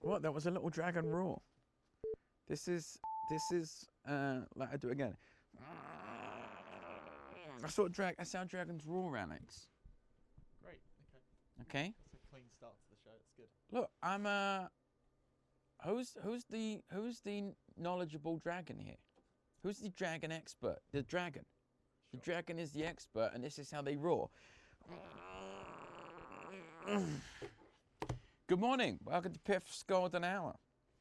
What? That was a little dragon roar. This is like I do it again. That's how dragons roar, Alex. Great. Okay. Okay. That's a clean start to the show. That's good. Look, I'm who's the knowledgeable dragon here? Who's the dragon expert? The dragon. Sure. The dragon is the expert, and this is how they roar. Good morning. Welcome to Piff's Golden Hour,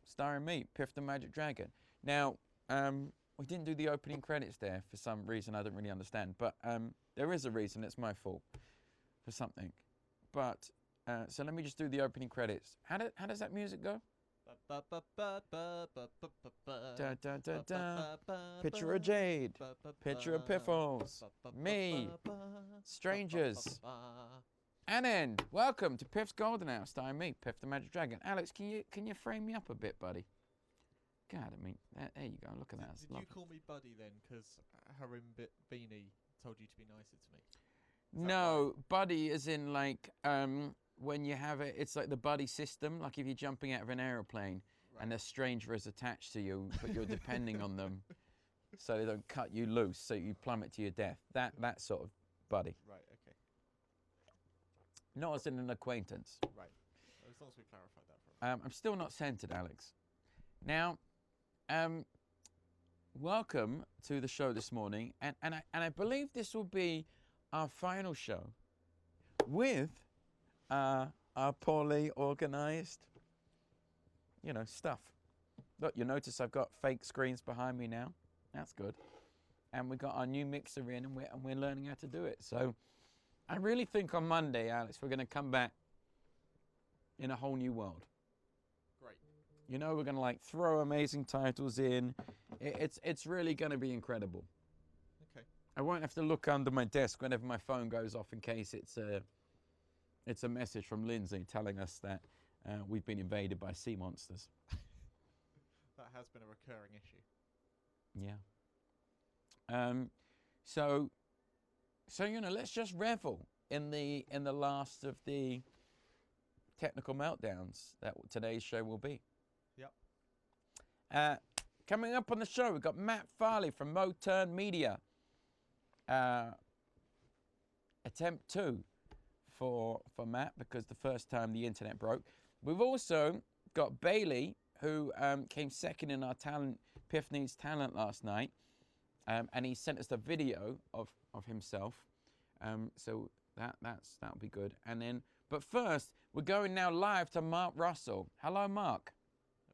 starring me, Piff the Magic Dragon. Now, we didn't do the opening credits there for some reason I don't really understand, but there is a reason. It's my fault for something. But so let me just do the opening credits. How does that music go? Da, da, da, da. Picture of Jade, picture of Piffles, me, strangers. And then, welcome to Piff's Golden Hour, starring me, Piff the Magic Dragon. Alex, can you frame me up a bit, buddy? God, I mean, there you go. Look at that. Did you call me buddy then? Because Harim Beanie told you to be nicer to me. No, right? Buddy is in like when you have it. It's like the buddy system. Like if you're jumping out of an aeroplane and a stranger is attached to you, but you're depending on them, so they don't cut you loose, so you plummet to your death. That sort of buddy. Right. Okay. Not as in an acquaintance. Right. As long as we clarified that for I'm still not centered, Alex. Now, welcome to the show this morning, and I believe this will be our final show with our poorly organised, stuff. Look, you notice I've got fake screens behind me now. That's good. And we've got our new mixer in, and we're learning how to do it. So I really think on Monday, Alex, we're going to come back in a whole new world. Great. We're going to like throw amazing titles in. It's really going to be incredible. Okay. I won't have to look under my desk whenever my phone goes off in case it's a message from Lindsay telling us that we've been invaded by sea monsters. That has been a recurring issue. Yeah. So let's just revel in the last of the technical meltdowns that today's show will be. Yep. Coming up on the show, we've got Matt Farley from Moturn Media. Attempt 2 for Matt, because the first time the internet broke. We've also got Bailey, who came second in our Piff Needs Talent last night. And he sent us the video of himself. So that'll be good. And then, but first, we're going now live to Mark Russell. Hello, Mark.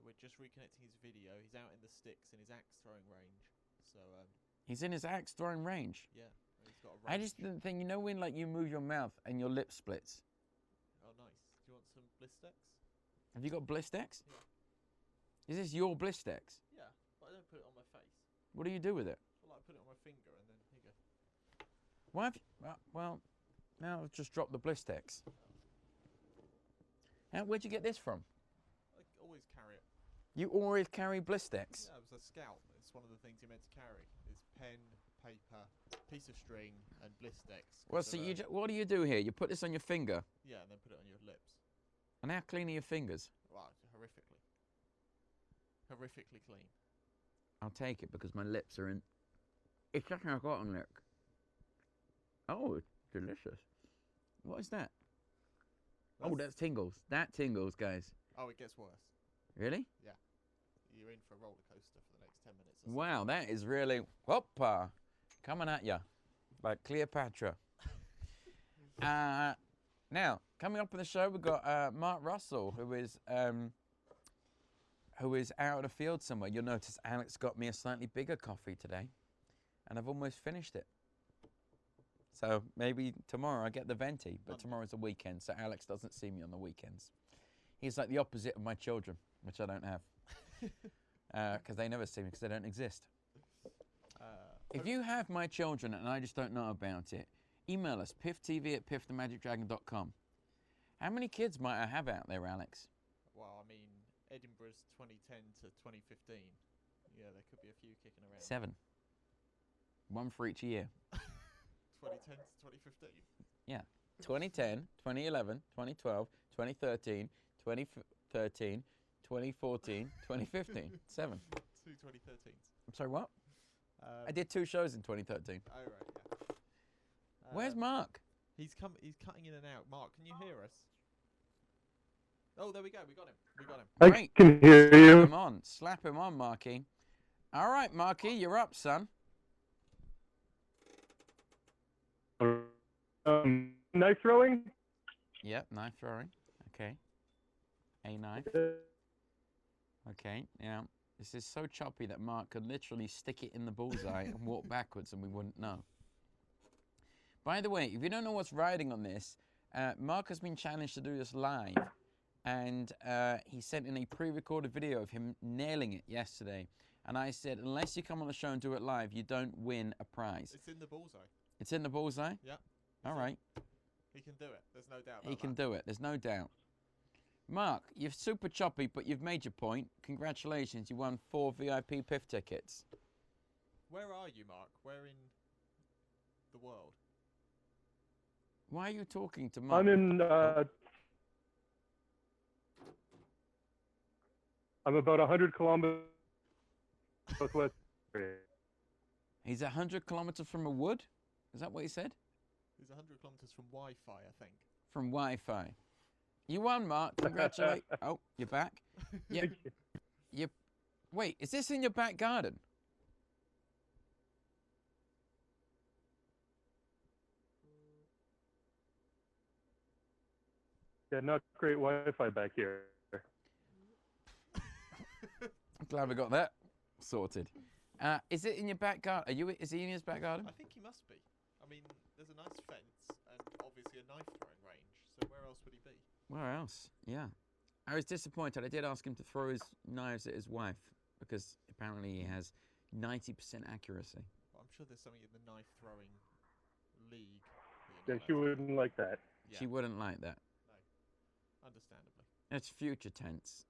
We're just reconnecting his video. He's out in the sticks in his axe throwing range. So he's in his axe throwing range. Yeah, he's got a range. I just didn't think, when like you move your mouth and your lip splits. Oh, nice. Do you want some Blistex? Have you got Blistex? Yeah. Is this your Blistex? Yeah, but I don't put it on my face. What do you do with it? I put it on my finger and then here you go. Why have you, well, now I've just dropped the Blistex. Where'd you get this from? I always carry it. You always carry Blistex? Yeah, it was a scout. It's one of the things you're meant to carry. Is pen, paper, piece of string, and Blistex. Well, so what do you do here? You put this on your finger? Yeah, and then put it on your lips. And how clean are your fingers? Wow, horrifically. Horrifically clean. I'll take it because my lips are in... It's like a cotton lick. Oh, it's delicious. What is that? That's tingles. That tingles, guys. Oh, it gets worse. Really? Yeah. You're in for a roller coaster for the next 10 minutes. Wow, that is really... Whoppa! Coming at ya. Like Cleopatra. Now, coming up on the show, we've got Mark Russell, who is out in the field somewhere. You'll notice Alex got me a slightly bigger coffee today. And I've almost finished it. So maybe tomorrow I get the venti, but tomorrow's a weekend, so Alex doesn't see me on the weekends. He's like the opposite of my children, which I don't have. Because they never see me because they don't exist. If you have my children and I just don't know about it, email us, PiffTV@PiffTheMagicDragon.com. How many kids might I have out there, Alex? Well, I mean, Edinburgh's 2010 to 2015. Yeah, there could be a few kicking around. 7. One for each year. 2010 to 2015? Yeah. 2010, 2011, 2012, 2013, 2013, 2014, 2015, 7. 2 2013s. I'm sorry, what? I did 2 shows in 2013. Oh, right, yeah. Where's Mark? He's cutting in and out. Mark, can you hear us? Oh, there we go. We got him. We got him. I Great. can hear Slap you. him on. Slap him on, Marky. All right, Marky, you're up, son. Knife throwing? Yep, knife throwing. Okay. A knife. Okay, yeah. This is so choppy that Mark could literally stick it in the bullseye and walk backwards and we wouldn't know. By the way, if you don't know what's riding on this, Mark has been challenged to do this live. And he sent in a pre-recorded video of him nailing it yesterday. And I said, unless you come on the show and do it live, you don't win a prize. It's in the bullseye. It's in the bullseye? Yeah. All right. He can do it. There's no doubt about He can that. do it. There's no doubt. Mark, you're super choppy, but you've made your point. Congratulations. You won 4 VIP Piff tickets. Where are you, Mark? Where in the world? Why are you talking to Mark? I'm in. I'm about 100 kilometers southwest. He's 100 kilometers from a wood? Is that what he said? He's 100 kilometers from Wi-Fi, I think. From Wi-Fi. You won, Mark. Congratulations. Oh, you're back. Yeah. You. Wait, is this in your back garden? Yeah, not great Wi-Fi back here. I'm glad we got that sorted. Is it in your back garden? Is he in his back garden? I think he must be. I mean, there's a nice fence and obviously a knife throwing range. So where else would he be? Where else? Yeah. I was disappointed. I did ask him to throw his knives at his wife because apparently he has 90% accuracy. Well, I'm sure there's something in the knife throwing league. Yeah, she wouldn't like that. Yeah. She wouldn't like that. No. Understandably. It's future tense.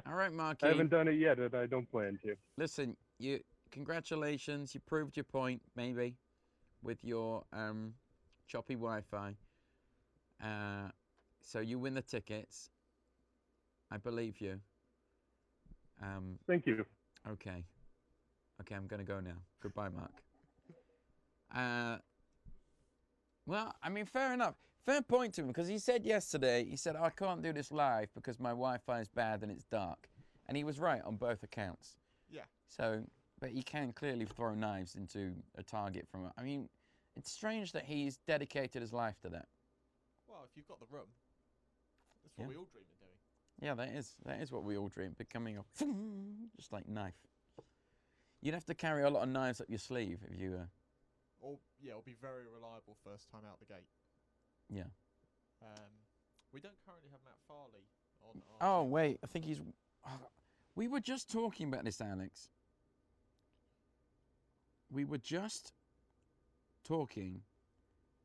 All right, Marky. I haven't done it yet, and I don't plan to. Listen, congratulations. You proved your point, maybe, with your choppy Wi-Fi. So you win the tickets. I believe you. Thank you. Okay. Okay, I'm going to go now. Goodbye, Mark. Well, I mean, fair enough. Fair point to him, because he said yesterday, he said, I can't do this live because my Wi-Fi is bad and it's dark. And he was right on both accounts. Yeah. So, but he can clearly throw knives into a target from it. I mean, it's strange that he's dedicated his life to that. Well, if you've got the room, that's what we all dream of doing. Yeah, that is what we all dream, becoming a just like knife. You'd have to carry a lot of knives up your sleeve if you... Or, yeah, it'll be very reliable first time out the gate. Yeah. We don't currently have Matt Farley on our Oh, show. wait, I think he's... we were just talking about this, Alex. We were just talking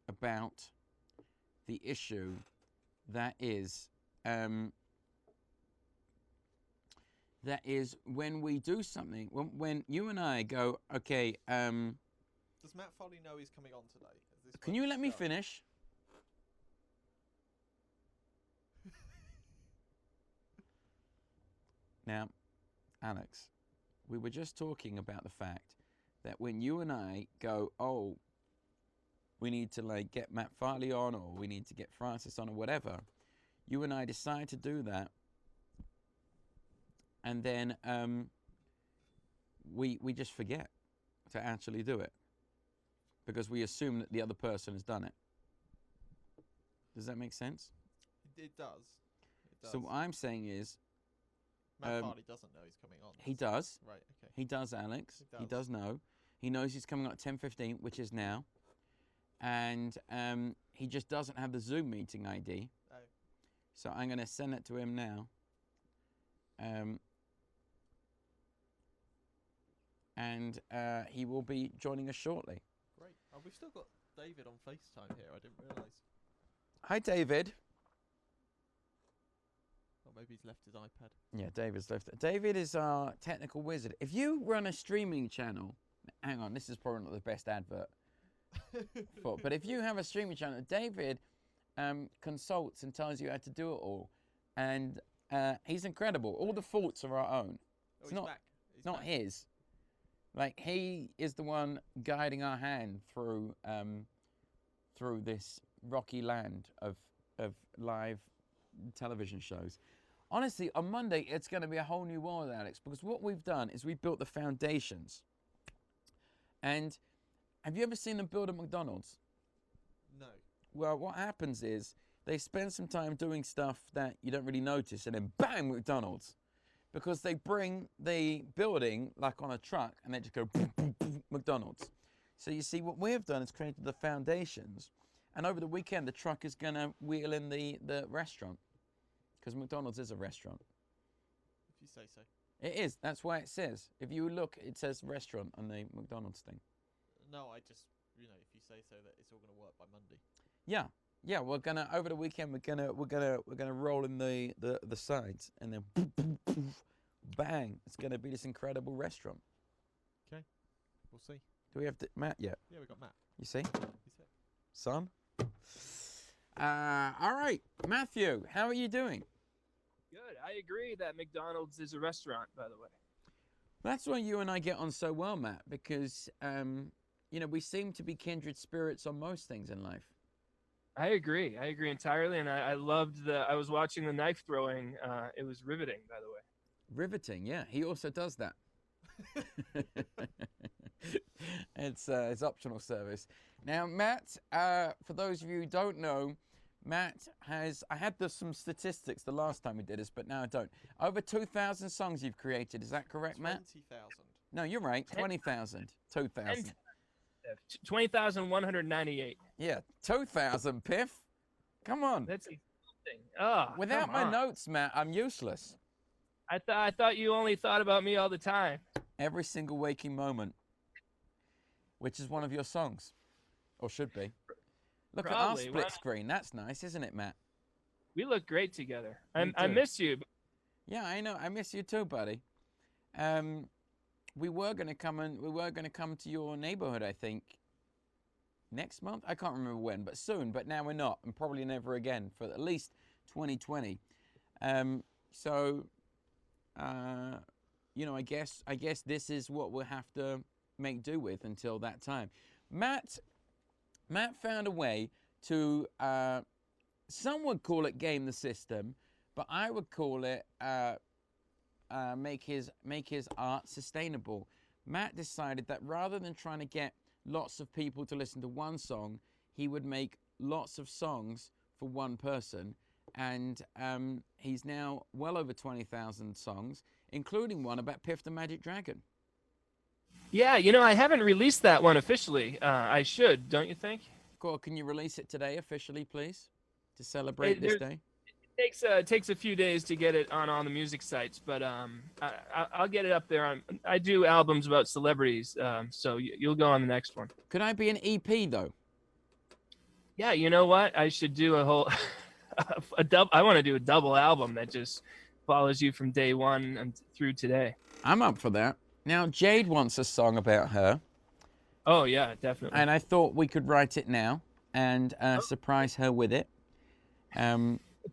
about the issue that is when we do something, when you and I go, okay, Does Matt Farley know he's coming on today? Is this can where you this let me goes? finish? Now, Alex, we were just talking about the fact that when you and I go, oh, we need to like get Matt Farley on, or we need to get Francis on, or whatever, you and I decide to do that, and then we just forget to actually do it because we assume that the other person has done it. Does that make sense? It does. It does. So what I'm saying is, Matt Farley doesn't know he's coming on. he does. Right, okay. He does, Alex. He He does. does know. He knows he's coming on at 10:15, which is now. And he just doesn't have the Zoom meeting ID. Oh. So I'm going to send it to him now. And he will be joining us shortly. Great. Oh, we've still got David on FaceTime here. I didn't realise. Hi, David. Or maybe he's left his iPad. Yeah, David's left. David is our technical wizard. If you run a streaming channel, hang on, this is probably not the best advert. But if you have a streaming channel, David consults and tells you how to do it all. And he's incredible. All the faults are our own. Oh, It's he's not, back. He's not back. his. Like, he is the one guiding our hand through through this rocky land of live television shows. Honestly, on Monday, it's going to be a whole new world, Alex, because what we've done is we've built the foundations. And have you ever seen them build a McDonald's? No. Well, what happens is they spend some time doing stuff that you don't really notice, and then bang, McDonald's. Because they bring the building like on a truck, and they just go boom, boom, boom, McDonald's. So you see, what we've done is created the foundations, and over the weekend, the truck is going to wheel in the restaurant, because McDonald's is a restaurant. If you say so. It is. That's why it says. If you look, it says restaurant on the McDonald's thing. No, I just, if you say so, that it's all going to work by Monday. Yeah, yeah. We're gonna over the weekend. We're gonna roll in the sides, and then boom, boom, boom, bang. It's gonna be this incredible restaurant. Okay, we'll see. Do we have Matt yet? Yeah, we got Matt. You see, He's it. son. All right, Matthew. How are you doing? Good. I agree that McDonald's is a restaurant, by the way. That's why you and I get on so well, Matt, because we seem to be kindred spirits on most things in life. I agree entirely, and I loved I was watching the knife throwing. It was riveting, by the way. Riveting, yeah. He also does that. It's optional service. Now, Matt, for those of you who don't know, Matt I had some statistics the last time we did this, but now I don't. Over 2,000 songs you've created, is that correct, Matt? 20,000. No, you're right. 20,000. 2,000. 20,198. Yeah, 2,000, Piff. Come on. That's exciting. Oh, Without come my on. notes, Matt, I'm useless. I thought you only thought about me all the time. Every single waking moment, which is one of your songs, or should be. Look at our Probably. split Well, screen. That's nice, isn't it, Matt? we look great together. We I do. miss you. Yeah, I know. I miss you too, buddy. We were gonna come to your neighborhood, I think, next month. I can't remember when, but soon. But now we're not, and probably never again for at least 2020. I guess this is what we'll have to make do with until that time. Matt found a way to. Some would call it game the system, but I would call it make his art sustainable. Matt decided that rather than trying to get lots of people to listen to one song, he would make lots of songs for one person, and he's now well over 20,000 songs, including one about Piff the Magic Dragon. Yeah, I haven't released that one officially. I should, don't you think? Cool. Can you release it today officially, please, to celebrate this day? It takes a few days to get it on all the music sites, but I'll get it up there. I do albums about celebrities, so you'll go on the next one. Could I be an EP though? Yeah, you know what? I should do a whole I want to do a double album that just follows you from day one and through today. I'm up for that. Now Jade wants a song about her, Oh yeah, definitely. and I thought we could write it now and surprise her with it.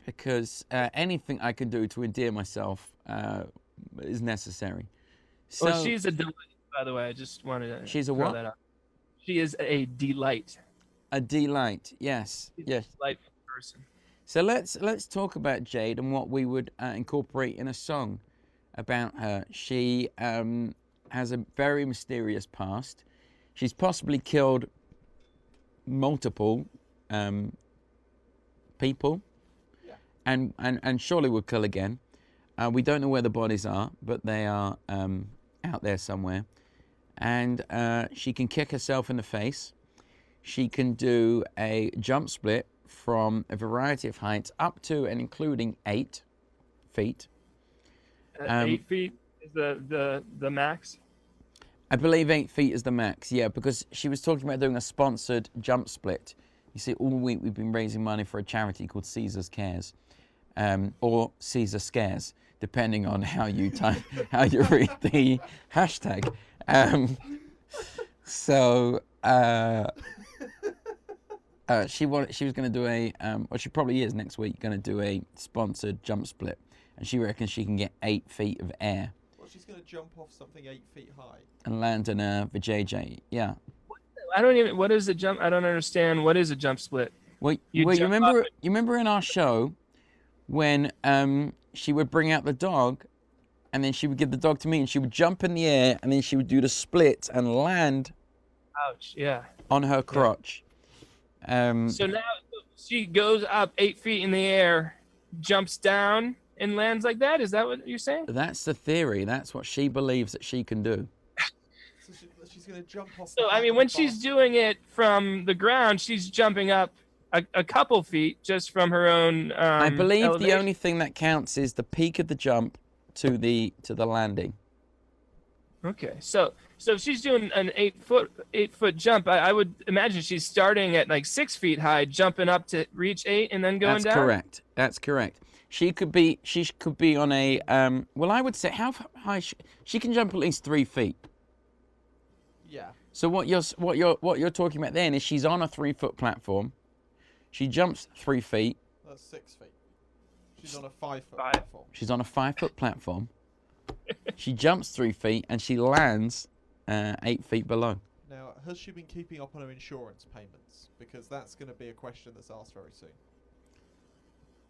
Because anything I can do to endear myself is necessary. So, Well, she's a delight, by the way. I just wanted to She's a throw what? that out. She is a delight. a delight, yes, She's yes. a delightful person. So let's talk about Jade and what we would incorporate in a song about her. She has a very mysterious past. She's possibly killed multiple people, and surely will kill again. We don't know where the bodies are, but they are out there somewhere. And she can kick herself in the face. She can do a jump split from a variety of heights up to and including 8 feet. 8 feet is the max. I believe 8 feet is the max, yeah, because she was talking about doing a sponsored jump split. You see, all week we've been raising money for a charity called Caesar's Cares, or Caesar Scares, depending on how you read the hashtag. She was going to do a, well, she probably is next week, going to do a sponsored jump split. And she reckons she can get 8 feet of air. Well, she's going to jump off something 8 feet high. And land in a vajayjay. Yeah. What is a jump? I don't understand. What is a jump split? Well, You you jump remember, up you remember in our show when she would bring out the dog and then she would give the dog to me and she would jump in the air and then she would do the split and land Ouch, yeah. on her crotch. So now she goes up 8 feet in the air, jumps down, and lands like that? Is that what you're saying? That's the theory. That's what she believes that she can do. So she's going to jump off. So, I mean, when she's doing it from the ground, she's jumping up a couple feet just from her own I believe elevation. the only thing that counts is the peak of the jump to the landing. Okay, so if she's doing an 8 foot jump, I would imagine she's starting at like 6 feet high, jumping up to reach 8, and then going That's down. correct. That's correct. She could be on a well, I would say how high she can jump at least 3 feet. Yeah. So what you're talking about then is she's on a 3-foot platform. She jumps 3 feet. That's 6 feet. She's on a 5-foot platform. She's on a 5-foot platform. She jumps 3 feet and she lands 8 feet below. Now, has she been keeping up on her insurance payments? Because that's going to be a question that's asked very soon.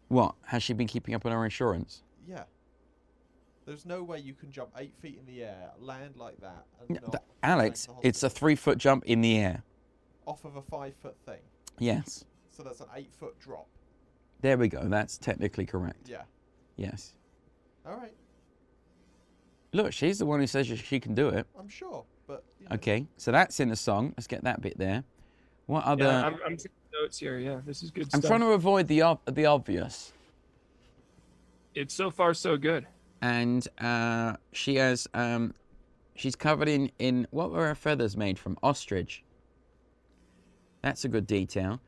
What? Has she been keeping up on her insurance? Yeah. There's no way you can jump 8 feet in the air, land like that, and not Alex, take the it's a hospital. 3-foot jump in the air. Off of a 5-foot thing. Yes. So that's an 8-foot drop. There we go. That's technically correct. Yeah. Yes. All right. Look, she's the one who says she can do it. I'm sure, but you know. Okay, so that's in the song. Let's get that bit there. What other? Yeah, I'm taking notes here. Yeah, this is good I'm stuff. trying to avoid the obvious. It's so far so good. And she has she's covered in what were her feathers made from? Ostrich. That's a good detail.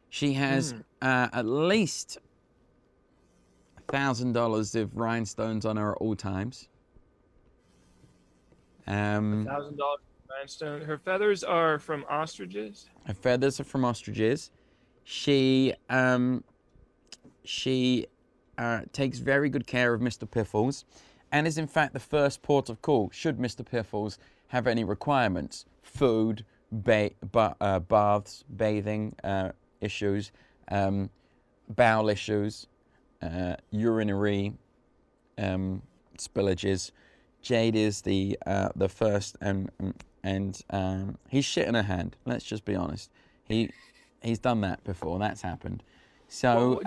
She has at least $1,000 of rhinestones on her at all times. $1,000 rhinestone. Her feathers are from ostriches. Her feathers are from ostriches. She takes very good care of Mr. Piffles, and is in fact the first port of call should Mr. Piffles have any requirements: food, baths, bathing issues, bowel issues, urinary spillages. Jade is the first, and he's shit in her hand. Let's just be honest. He's done that before. That's happened. So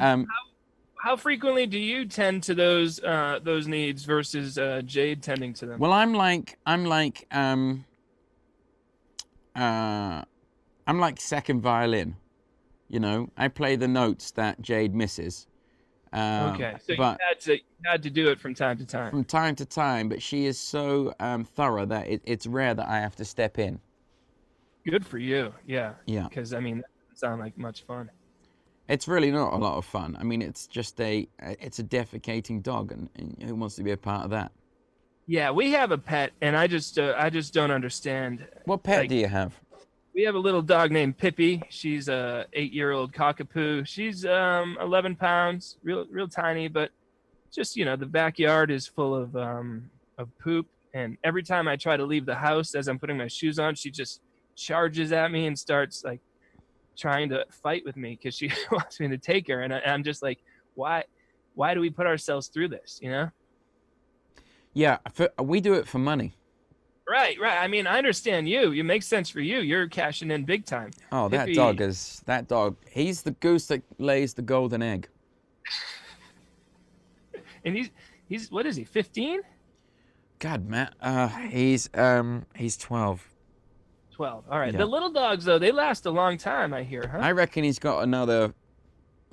how frequently do you tend to those needs versus Jade tending to them? well, I'm like second violin. You know, I play the notes that Jade misses. Okay, so but you had to do it from time to time. from time to time, but she is so thorough that it's rare that I have to step in. Good for you. Yeah. Yeah. Because I mean, that doesn't sound like much fun. It's really not a lot of fun. I mean, it's just it's a defecating dog, and who wants to be a part of that? Yeah, we have a pet, and I just don't understand. What pet Like, do you have? We have a little dog named Pippi. She's a 8-year-old cockapoo. She's 11 pounds, real tiny, but just the backyard is full of poop. And every time I try to leave the house as I'm putting my shoes on, she just charges at me and starts like trying to fight with me because she wants me to take her. And I'm just like, why do we put ourselves through this? Yeah, we do it for money. Right. I mean, I understand you. It makes sense for you. You're cashing in big time. Oh, Pippi- that dog. He's the goose that lays the golden egg. And he's what is he? 15? God, Matt. He's 12. 12. All right. Yeah. The little dogs though, they last a long time, I hear, huh? I reckon he's got another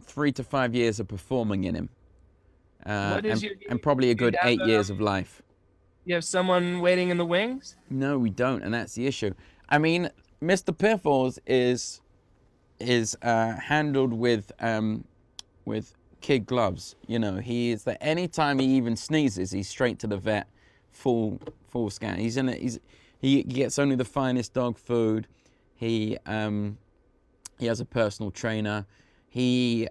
3 to 5 years of performing in him, and probably a good have, 8 years of life. You have someone waiting in the wings? No, we don't, and that's the issue. I mean, Mr. Piffles is handled with kid gloves. He is that any time he even sneezes, he's straight to the vet, full scan. He gets only the finest dog food. He He has a personal trainer. He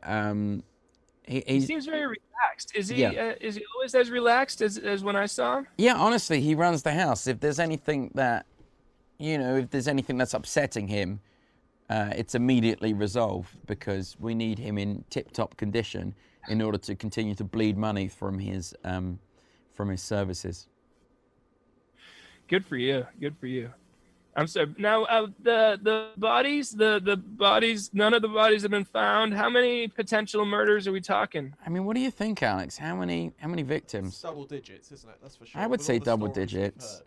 seems very relaxed. Is he? Yeah. Is he always as relaxed as when I saw him? Yeah, honestly, he runs the house. If there's anything that, if there's anything that's upsetting him, it's immediately resolved because we need him in tip-top condition in order to continue to bleed money from his services. Good for you. Good for you. I'm sorry. Now, the bodies, none of the bodies have been found. How many potential murders are we talking? I mean, what do you think, Alex? How many victims? It's double digits, isn't it? That's for sure. I would With say all the double stories we've digits.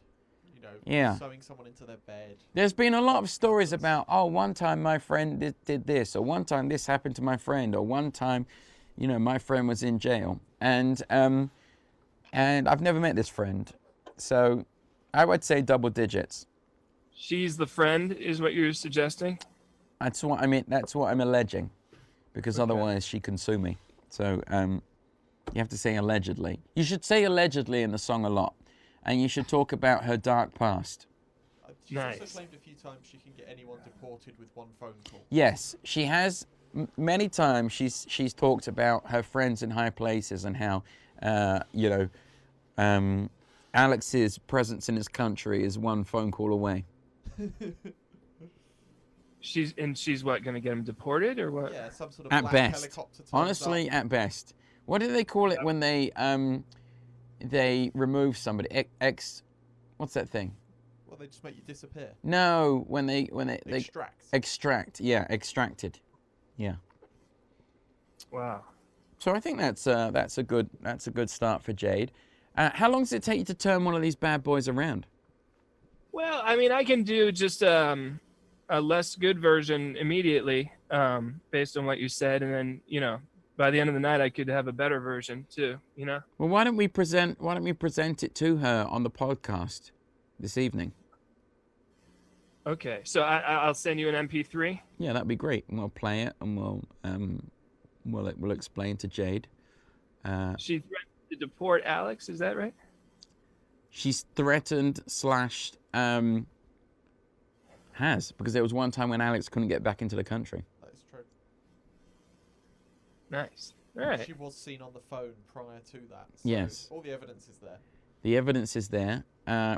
heard, Yeah. sewing someone into their bed. There's been a lot of stories about, oh, one time my friend did this, or one time this happened to my friend, or one time, my friend was in jail, and I've never met this friend, so I would say double digits. She's the friend, is what you're suggesting? That's what I mean. That's what I'm alleging, because otherwise she can sue me. So you have to say allegedly. You should say allegedly in the song a lot, and you should talk about her dark past. She's Nice. also claimed a few times she can get anyone deported with one phone call. Yes, she has. Many times she's talked about her friends in high places and how Alex's presence in this country is one phone call away. She's what, going to get him deported or what? Yeah, some sort of At black best, helicopter turns honestly, up. at best. What do they call it when they remove somebody? What's that thing? Well, they just make you disappear. No, when they Extract. extract. Yeah, extracted. Yeah. Wow. So I think that's a good start for Jade. How long does it take you to turn one of these bad boys around? Well, I mean, I can do just a less good version immediately, based on what you said, and then by the end of the night, I could have a better version too. Well, why don't we present it to her on the podcast this evening? Okay, so I'll send you an MP3. Yeah, that'd be great. And we'll play it, and we'll explain to Jade. She threatened to deport Alex. Is that right? She's threatened / has, because there was one time when Alex couldn't get back into the country. That is true. Nice. All right. She was seen on the phone prior to that. So Yes. all the evidence is there. The evidence is there.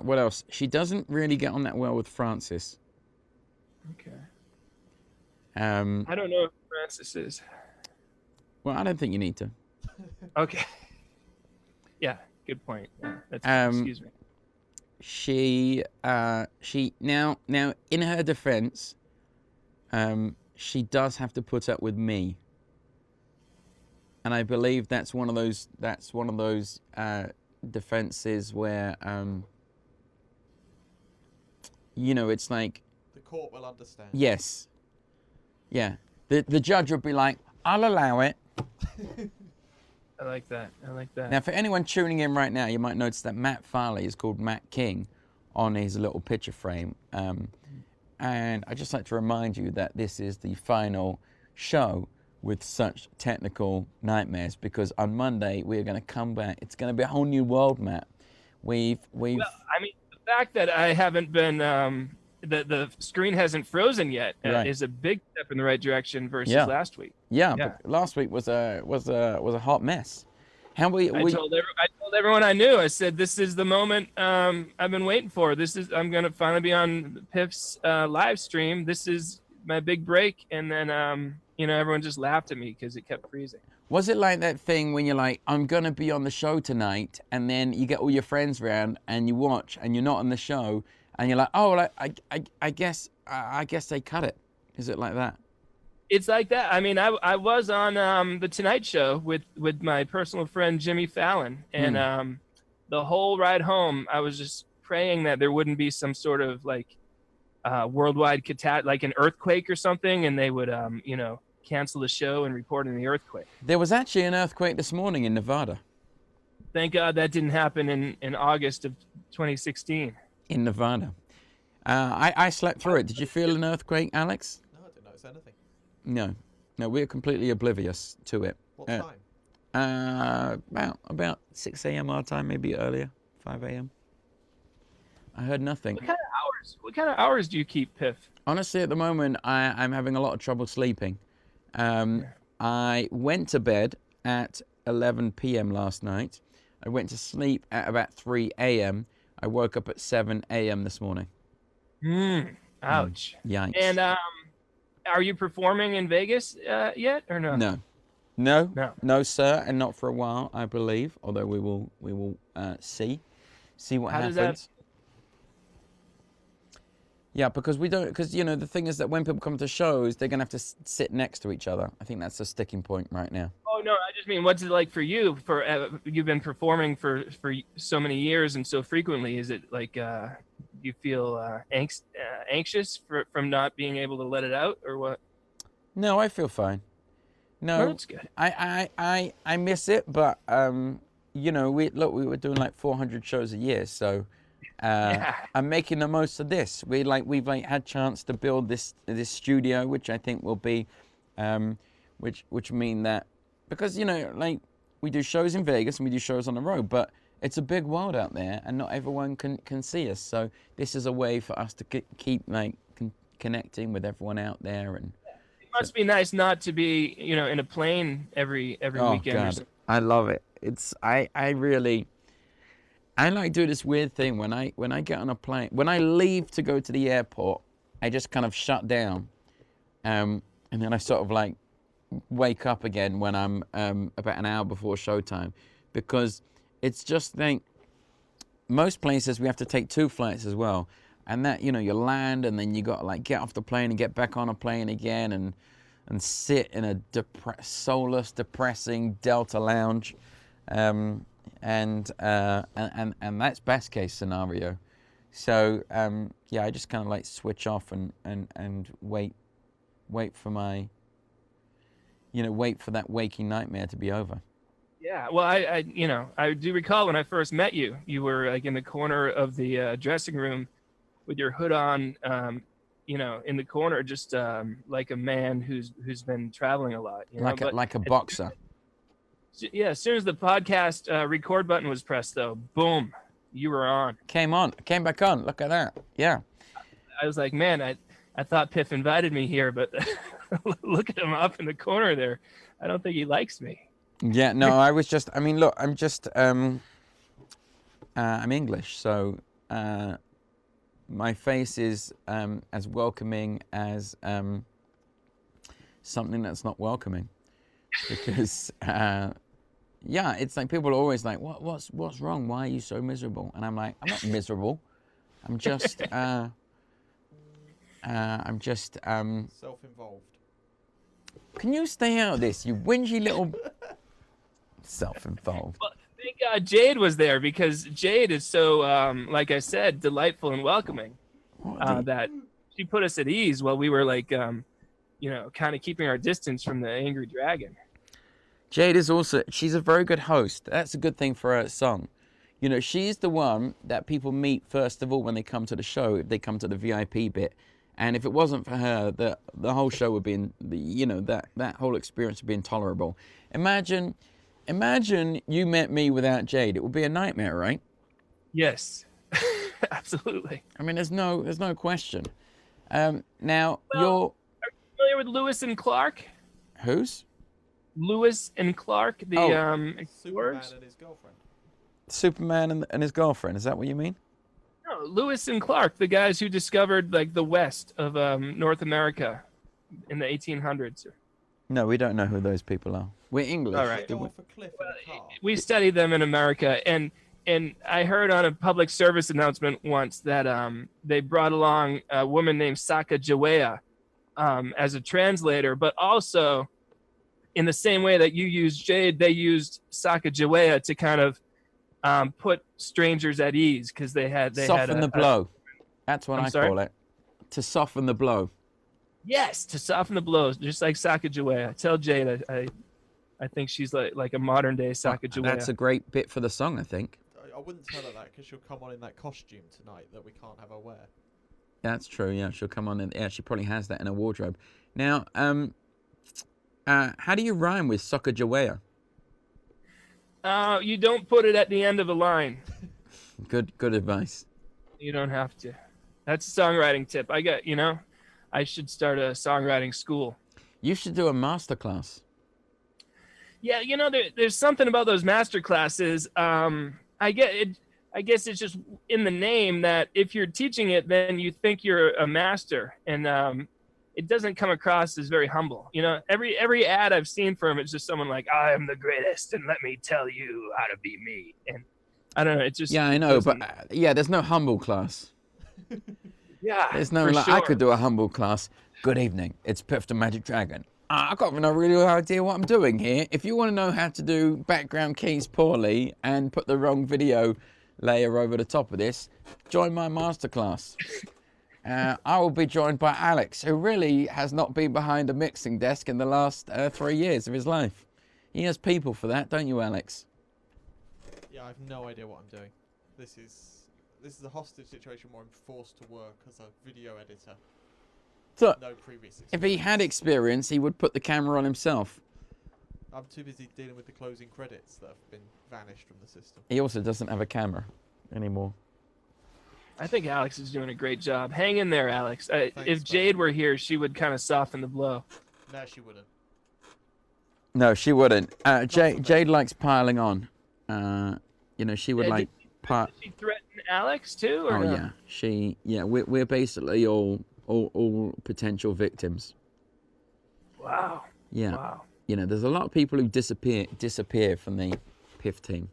What else? She doesn't really get on that well with Francis. Okay. I I don't know who Francis is. Well, I don't think you need to. Okay. Yeah. Good point. Yeah, that's, excuse me. She now in her defense, she does have to put up with me, and I believe that's one of those defenses where it's like, The court will understand. yes, yeah, the judge would be like, I'll allow it. I like that. Now, for anyone tuning in right now, you might notice that Matt Farley is called Matt King on his little picture frame. And I'd just like to remind you that this is the final show with such technical nightmares, because on Monday we're going to come back. It's going to be a whole new world, Matt. Well, I mean, the fact that I haven't been, the screen hasn't frozen yet Right. is a big step in the right direction versus Yeah. last week. yeah, Yeah. but last week was a hot mess. How I told everyone I knew. I said, "This is the moment I've been waiting for. I'm gonna finally be on Piff's live stream. This is my big break." And then everyone just laughed at me because it kept freezing. Was it like that thing when you're like, I'm going to be on the show tonight, and then you get all your friends around and you watch and you're not on the show, and you're like, oh, well, I guess they cut it. Is it like that? It's like that. I mean, I was on the Tonight Show with my personal friend Jimmy Fallon, and the whole ride home, I was just praying that there wouldn't be some sort of like worldwide like an earthquake or something, and they would cancel the show and report on the earthquake. There was actually an earthquake this morning in Nevada. Thank God that didn't happen in August of 2016. In Nevada. I slept through it. Did you feel an earthquake, Alex? No, I didn't notice anything. No, we're completely oblivious to it. What time? About 6 a.m. our time, maybe earlier, 5 a.m. I heard nothing. What kind of hours hours do you keep, Piff? Honestly, at the moment, I'm having a lot of trouble sleeping. I went to bed at 11 p.m. last night. I went to sleep at about 3 a.m. I woke up at 7 a.m. this morning. Ouch. Yikes. And are you performing in Vegas yet, or no? No, sir, and not for a while, I believe. Although we will see what How does happens. Yeah, because the thing is that when people come to shows, they're gonna have to sit next to each other. I think that's the sticking point right now. Oh no, I just mean, what's it like for you? You've been performing for so many years and so frequently. Is it like you feel anxious from not being able to let it out, or what? No, I feel fine. No, Oh, that's good. I miss it, but we were doing like 400 shows a year, so I'm making the most of this. We've had chance to build this studio, which I think will be, which mean that because we do shows in Vegas and we do shows on the road, but it's a big world out there, and not everyone can see us. So this is a way for us to keep connecting with everyone out there. And it must be nice not to be in a plane every weekend. God, I love it. I like do this weird thing when I get on a plane. When I leave to go to the airport, I just kind of shut down, and then I sort of wake up again when I'm about an hour before showtime, because it's just most places we have to take 2 flights as well, and that you land and then you got to get off the plane and get back on a plane again and sit in a soulless, depressing Delta lounge. And that's best case scenario. So I just kind of switch off and wait for my wait for that waking nightmare to be over. Yeah, well, I do recall when I first met you, you were in the corner of the dressing room with your hood on, in the corner, just like a man who's been traveling a lot. Like a boxer. Yeah, as soon as the podcast record button was pressed, though, boom, you were on. Came back on. Look at that. Yeah. I was like, man, I thought Piff invited me here, but look at him up in the corner there. I don't think he likes me. Yeah, no, I'm English, so my face is as welcoming as something that's not welcoming, because it's people are always like, what's wrong? Why are you so miserable? And I'm like, I'm not miserable. I'm just self-involved. Can you stay out of this, you whingy little self-involved? Well, thank God Jade was there, because Jade is so, like I said, delightful and welcoming. That she put us at ease while we were kind of keeping our distance from the angry dragon. Jade is she's a very good host. That's a good thing for her song. She's the one that people meet first of all when they come to the show, if they come to the VIP bit. And if it wasn't for her, the whole show would be, that whole experience would be intolerable. Imagine you met me without Jade. It would be a nightmare, right? Yes, absolutely. I mean, there's no question. Now, are you familiar with Lewis and Clark? Who's? Lewis and Clark, the Superman and his girlfriend. Superman and his girlfriend. Is that what you mean? No, Lewis and Clark, the guys who discovered the west of North America in the 1800s. No, we don't know who those people are. We're English. All right. Go off a cliff in a car. We studied them in America, and I heard on a public service announcement once that they brought along a woman named Sacagawea as a translator, but also in the same way that you used Jade, they used Sacagawea to kind of put strangers at ease, because they had the blow. That's what I call it. To soften the blow. Yes, to soften the blows, just like Sacagawea. Tell Jade I think she's like a modern day Sacagawea. That's a great bit for the song, I think. I wouldn't tell her that, because she'll come on in that costume tonight that we can't have her wear. That's true. Yeah, she'll come on. Yeah, she probably has that in her wardrobe. Now, how do you rhyme with Sacagawea? You don't put it at the end of a line. Good advice. You don't have to. That's a songwriting tip. I should start a songwriting school. You should do a master class. Yeah, there's something about those master classes. I guess it's just in the name that if you're teaching it, then you think you're a master, and it doesn't come across as very humble. Every ad I've seen for him, it's just someone like, "I am the greatest, and let me tell you how to be me." And I don't know. It just I know, but there's no humble class. Yeah, there's no sure. I could do a humble class. Good evening, it's Piff the Magic Dragon. I got no really idea what I'm doing here. If you want to know how to do background keys poorly and put the wrong video layer over the top of this, join my masterclass. I will be joined by Alex, who really has not been behind a mixing desk in the last 3 years of his life. He has people for that, don't you, Alex? Yeah, I have no idea what I'm doing. This is a hostage situation where I'm forced to work as a video editor. So, no previous experience. If he had experience, he would put the camera on himself. I'm too busy dealing with the closing credits that have been vanished from the system. He also doesn't have a camera anymore. I think Alex is doing a great job. Hang in there, Alex. Thanks, if Jade were here, she would kind of soften the blow. No, she wouldn't. No, she wouldn't. Jade likes piling on. She would like. Did she threaten Alex too? Or no? Yeah. We're basically all potential victims. Wow. Yeah. Wow. There's a lot of people who disappear from the Piff team.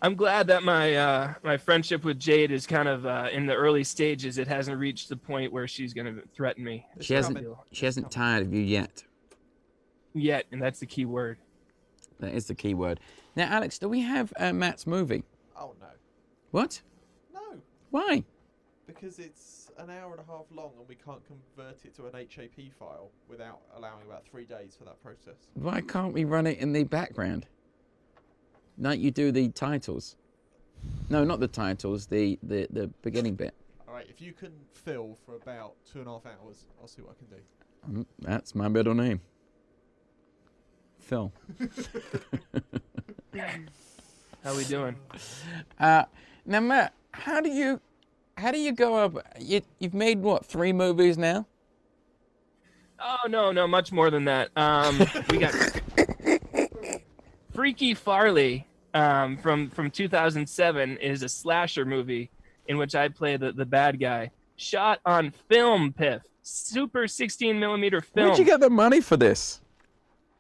I'm glad that my friendship with Jade is kind of in the early stages. It hasn't reached the point where she's going to threaten me. She hasn't tired of you yet. Yet, and that's the key word. That is the key word. Now, Alex, do we have Matt's movie? Oh, no. What? No. Why? Because it's an hour and a half long and we can't convert it to an HAP file without allowing about 3 days for that process. Why can't we run it in the background? Like you do the titles. No, not the titles, the beginning bit. Alright, if you can fill for about 2.5 hours, I'll see what I can do. That's my middle name. Phil. How we doing? Now, Matt, how do you go up? You've made what, 3 movies now? Oh no, much more than that. We got Freaky Farley from 2007 is a slasher movie in which I play the bad guy. Shot on film, Piff. Super 16mm film. Where'd you get the money for this?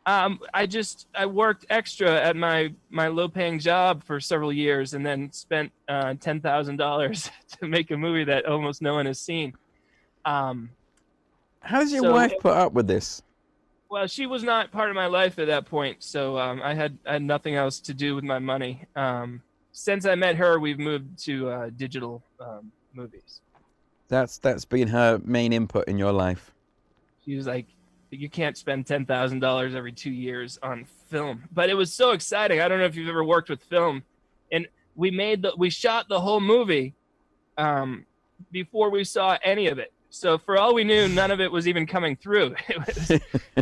I worked extra at my low-paying job for several years, and then spent $10,000 to make a movie that almost no one has seen. How does your wife put up with this? Well, she was not part of my life at that point, so I had nothing else to do with my money. Since I met her, we've moved to digital movies. That's been her main input in your life. She was like, you can't spend $10,000 every 2 years on film. But it was so exciting. I don't know if you've ever worked with film. And we shot the whole movie before we saw any of it. So for all we knew, none of it was even coming through. It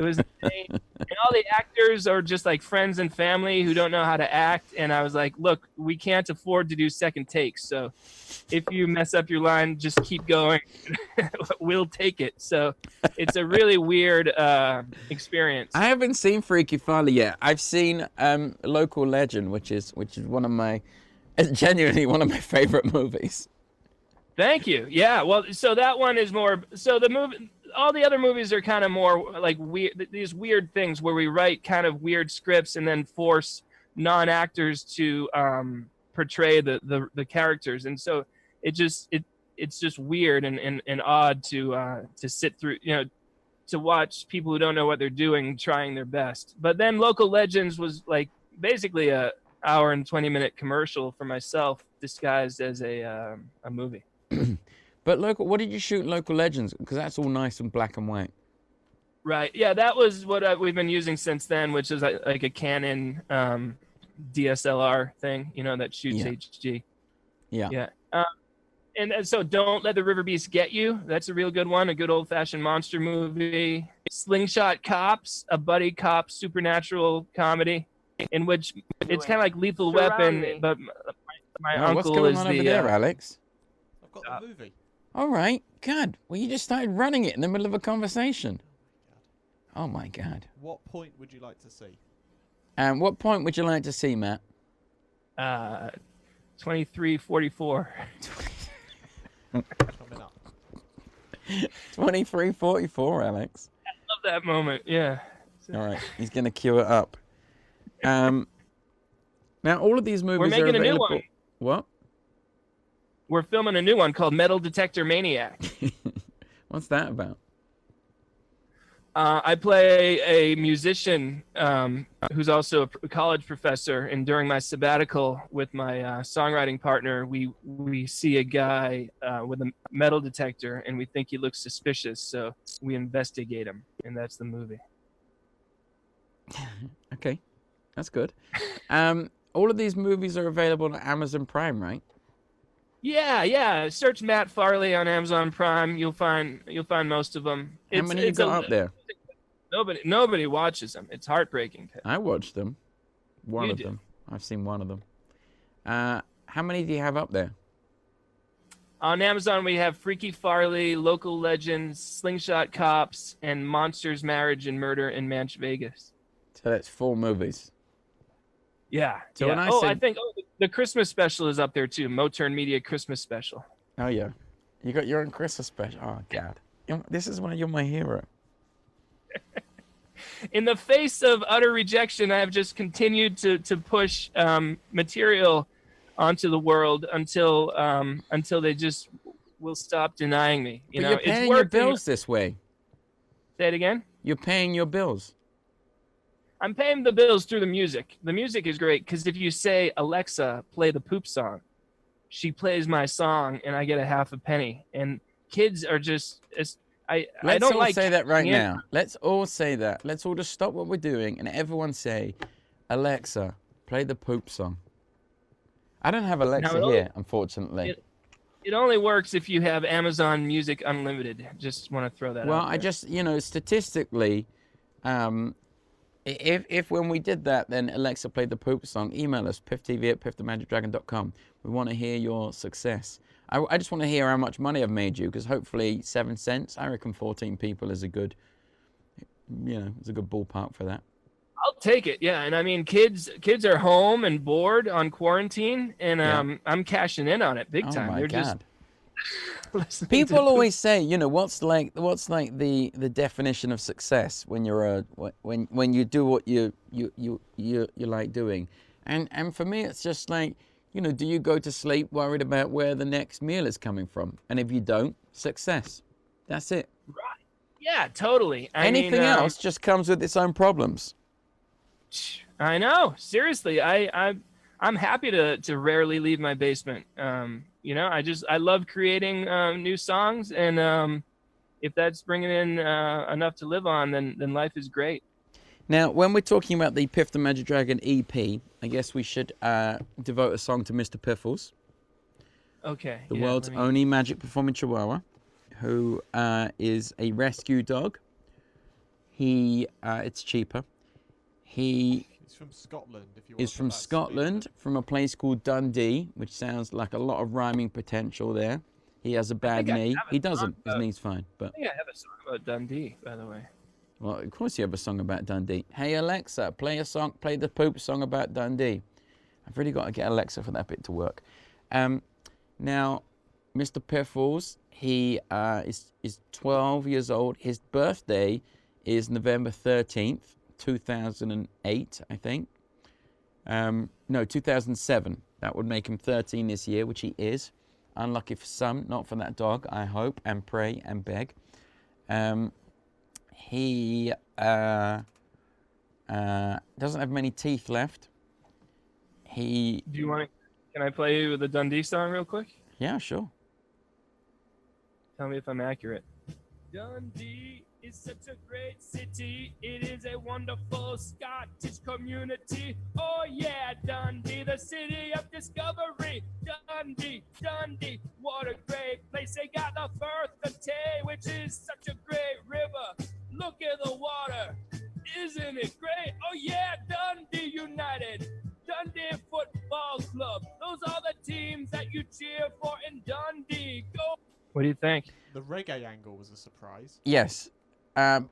was insane. And all the actors are just like friends and family who don't know how to act. And I was like, look, we can't afford to do second takes. So if you mess up your line, just keep going. We'll take it. So it's a really weird experience. I haven't seen Freaky Farley yet. I've seen Local Legend, which is genuinely one of my favorite movies. Thank you. Yeah. Well, so that one is more. So the movie, all the other movies are kind of more like weird. These weird things where we write kind of weird scripts and then force non-actors to portray the characters, and so it's just weird and odd to sit through. To watch people who don't know what they're doing trying their best. But then Local Legends was like basically a hour and 20-minute commercial for myself disguised as a movie. But what did you shoot in Local Legends? Because that's all nice and black and white. Right. Yeah, that was what we've been using since then, which is like a Canon DSLR thing, that shoots HG. Yeah. Yeah. And so Don't Let the River Beast Get You. That's a real good one, a good old-fashioned monster movie. Slingshot Cops, a buddy cop supernatural comedy, in which it's kind of like Lethal Weapon, but my uncle what's going is on the over there, Alex? I've got the movie. All right, God. Well, you just started running it in the middle of a conversation. Oh my God. What point would you like to see? What point would you like to see, Matt? 23:44. Coming up. 23:44, Alex. Love that moment. Yeah. All right, he's gonna queue it up. Now all of these movies We're making are a new available. one. What? We're filming a new one called Metal Detector Maniac. What's that about? I play a musician who's also a college professor, and during my sabbatical with my songwriting partner, we see a guy with a metal detector, and we think he looks suspicious, so we investigate him, and that's the movie. Okay, that's good. All of these movies are available on Amazon Prime, right? Yeah. Search Matt Farley on Amazon Prime. You'll find most of them. How many you got up there? Nobody watches them. It's heartbreaking. I watched them. One You of did. them. I've seen one of them. How many do you have up there? On Amazon, we have Freaky Farley, Local Legends, Slingshot Cops, and Monsters, Marriage, and Murder in Manch Vegas. So that's 4 movies. Yeah. So when I I said- think the Christmas special is up there too. Moturn Media Christmas special. Oh yeah, you got your own Christmas special. Oh God, this is why you're my hero. In the face of utter rejection, I have just continued to push material onto the world until they just will stop denying me. But you're paying your bills this way. Say it again. You're paying your bills. I'm paying the bills through the music. The music is great because if you say, Alexa, play the poop song, she plays my song and I get a half a penny. And kids are just, I Let's don't all like say that right yeah. now. Let's all say that. Let's all just stop what we're doing and everyone say, Alexa, play the poop song. I don't have Alexa here, unfortunately. It only works if you have Amazon Music Unlimited. Just want to throw that out Well, there. I just, statistically, if when we did that, then Alexa played the poop song, email us, PiffTV@PiffTheMagicDragon.com. We want to hear your success. I just want to hear how much money I've made you, because hopefully 7 cents. I reckon 14 people is a good, it's a good ballpark for that. I'll take it. Yeah, and I mean, kids are home and bored on quarantine, and I'm cashing in on it big time. Oh my They're God. just People always say, what's like the definition of success when you're when you do what you like doing, and for me it's just like, do you go to sleep worried about where the next meal is coming from? And if you don't, success. That's it. Right. Yeah, totally. Anything else just comes with its own problems. I know. Seriously, I'm happy to rarely leave my basement. I love creating new songs, and if that's bringing in enough to live on, then life is great. Now, when we're talking about the Piff the Magic Dragon EP, I guess we should devote a song to Mr. Piffles. Okay. The world's only magic performing chihuahua, who is a rescue dog. It's cheaper. He's from Scotland. If you is from Scotland, from a place called Dundee, which sounds like a lot of rhyming potential there. He has a bad knee. He doesn't. His knee's fine. But I think I have a song about Dundee, by the way. Well, of course you have a song about Dundee. Hey Alexa, play the poop song about Dundee. I've really got to get Alexa for that bit to work. Now, Mr. Piffles, he is 12 years old. His birthday is November 13th, 2008, I think. No, 2007. That would make him 13 this year, which he is. Unlucky for some, not for that dog, I hope, and pray and beg. He doesn't have many teeth left. Do you want to? Can I play you the Dundee song real quick? Yeah, sure. Tell me if I'm accurate. Dundee is such a great city. It is a wonderful Scottish community. Oh yeah, Dundee, the city of discovery. Dundee, what a great place. They got the Firth of Tay, which is such a great river. Look at the water. Isn't it great? Oh yeah, Dundee United. Dundee Football Club. Those are the teams that you cheer for in Dundee. Go What do you think? The reggae angle was a surprise. Yes, but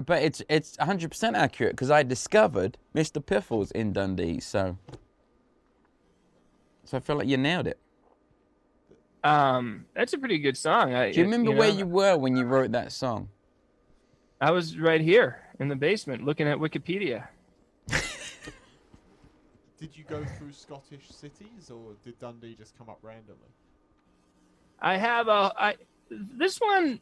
it's 100% accurate because I discovered Mr. Piffles in Dundee, so I feel like you nailed it. That's a pretty good song. Do you remember where you were when you wrote that song? I was right here in the basement looking at Wikipedia. Did you go through Scottish cities, or did Dundee just come up randomly? I have this one,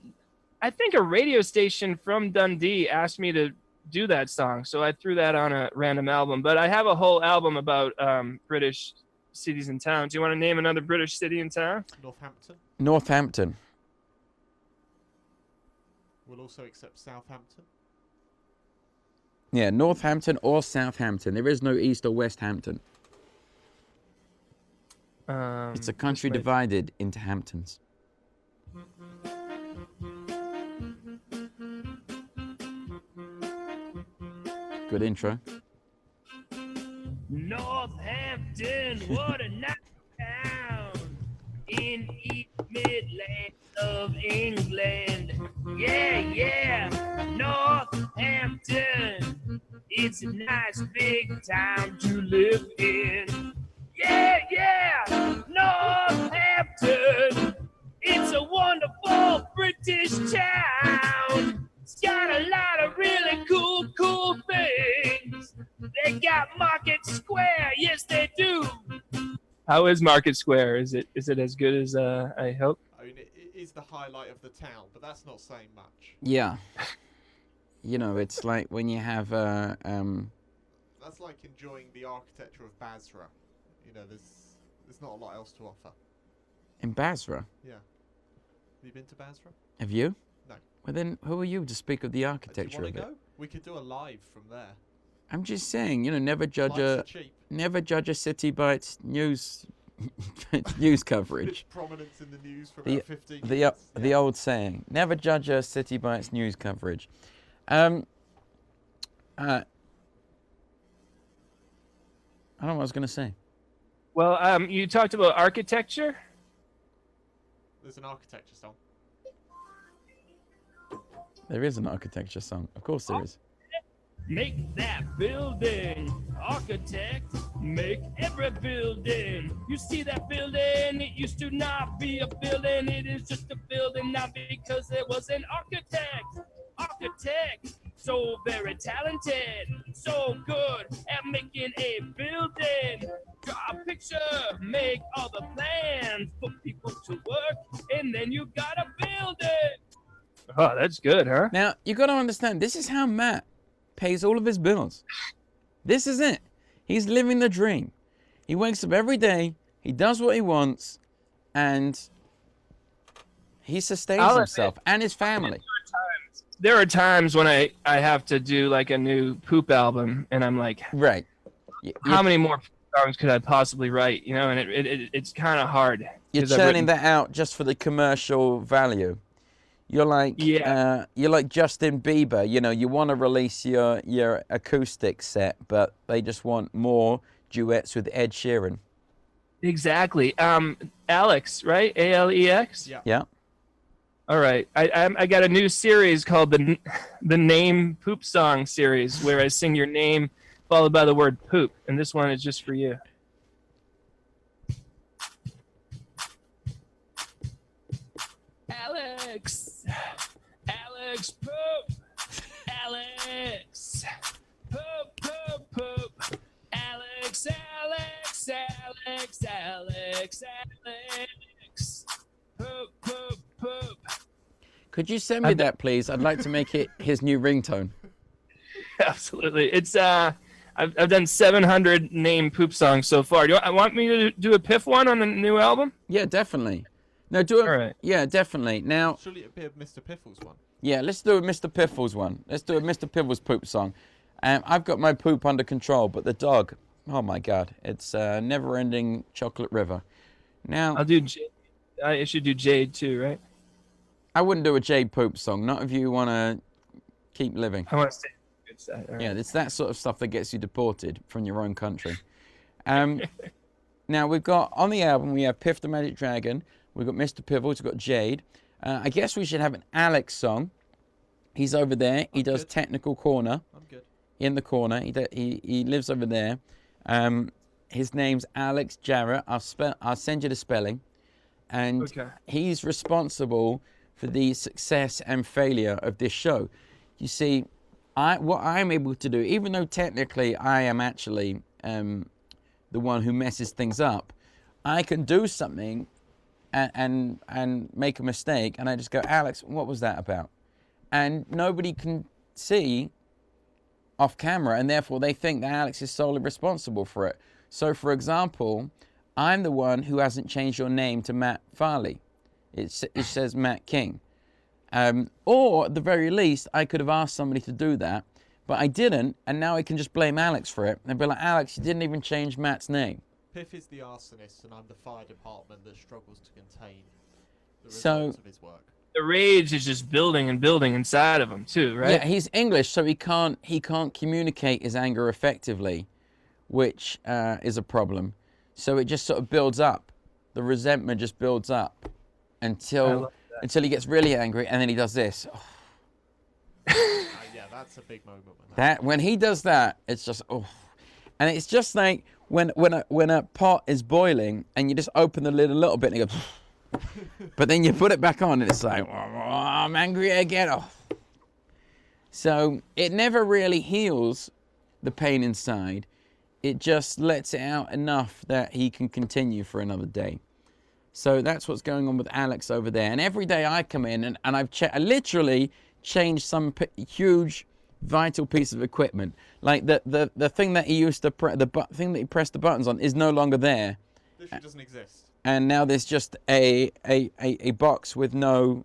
I think a radio station from Dundee asked me to do that song, so I threw that on a random album. But I have a whole album about British cities and towns. Do you want to name another British city and town? Northampton. Northampton. We'll also accept Southampton. Yeah, Northampton or Southampton. There is no East or West Hampton. It's a country divided into Hamptons. Good intro. Northampton, what a nice town in East Midland of England. Yeah, yeah, Northampton. It's a nice big town to live in. Yeah, yeah, Northampton. It's a wonderful British town. It's got a lot of really cool things. They got Market Square, yes they do. How is Market Square? Is it as good as I hope? I mean, it is the highlight of the town, but that's not saying much. Yeah. You know, it's like when you have That's like enjoying the architecture of Basra. You know, there's not a lot else to offer. in Basra. Yeah. Have you been to Basra? Have you? No. Well, then who are you to speak of the architecture Do you of want it? to go? We could do a live from there. I'm just saying, you know, never judge Flights are cheap. never judge a city by its news news coverage. Its prominence in the news for about 15 The years. the old saying, never judge a city by its news coverage. I don't know what I was going to say. Well, you talked about architecture. There's an architecture song. There is an architecture song. Of course there is. Make that building, architect, make every building. You see that building, it used to not be a building, it is just a building now because there was an architect, so very talented, so good at making a building. Draw a picture, make all the plans, put people to work, and then you gotta build it. Oh, that's good, huh? Now, you got to understand, this is how Matt pays all of his bills. This is it. He's living the dream. He wakes up every day, he does what he wants, and he sustains himself and his family. There are times when I have to do like a new poop album, and I'm like, right. How many more songs could I possibly write? You know, and it's kind of hard. You're churning that out just for the commercial value. You're like you're like Justin Bieber. You know, you want to release your acoustic set, but they just want more duets with Ed Sheeran. Exactly. Alex, right? Alex. Yeah. Yeah. All right. I got a new series called the Name Poop Song series, where I sing your name followed by the word poop, and this one is just for you. Alex poop. Alex poop. Alex poop. Could you send me that, please? I'd like to make it his new ringtone. Absolutely. It's I've done 700 name poop songs so far. Do you want me to do a Piff one on the new album? Yeah, definitely. No, do it. All right. Yeah, definitely. Now, Surely it'd be a Mr. Piffles one. yeah, let's do a Mr. Piffles one. Let's do a Mr. Piffles poop song. I've got my poop under control, but the dog, oh my God, it's a never-ending chocolate river. Now, I'll do Jade. I should do Jade too, right? I wouldn't do a Jade poop song, not if you want to keep living. I want to stay on the good side. All right. Yeah, it's that sort of stuff that gets you deported from your own country. Now, we've got, on the album, we have Piff the Magic Dragon, We've got Mr. Piffles. We've got Jade. I guess we should have an Alex song. He's over there. He does good. technical corner. I'm good. In the corner. He lives over there. His name's Alex Jarrett. I'll send you the spelling. And Okay. he's responsible for the success and failure of this show. You see, what I'm able to do, even though technically I am actually the one who messes things up, I can do something and make a mistake, and I just go, Alex, what was that about? And nobody can see off camera, and therefore they think that Alex is solely responsible for it. So, for example, I'm the one who hasn't changed your name to Matt Farley. It says Matt King. Or, at the very least, I could have asked somebody to do that, but I didn't, and now I can just blame Alex for it. And be like, Alex, you didn't even change Matt's name. Piff is the arsonist, and I'm the fire department that struggles to contain the So- results of his work. The rage is just building and building inside of him too, right? Yeah, he's English, so he can't communicate his anger effectively, which is a problem. So it just sort of builds up. The resentment just builds up until he gets really angry, and then he does this. Oh, Yeah, that's a big moment. when he does that, it's just and it's just like when a pot is boiling and you just open the lid a little bit and you go. But then you put it back on and it's like, oh, I'm angry again. Oh. So it never really heals the pain inside. It just lets it out enough that he can continue for another day. So that's what's going on with Alex over there. And every day I come in and I literally changed some huge vital piece of equipment. Like the thing that he used to thing that he pressed the buttons on is no longer there. This shit doesn't exist. And now there's just a box with no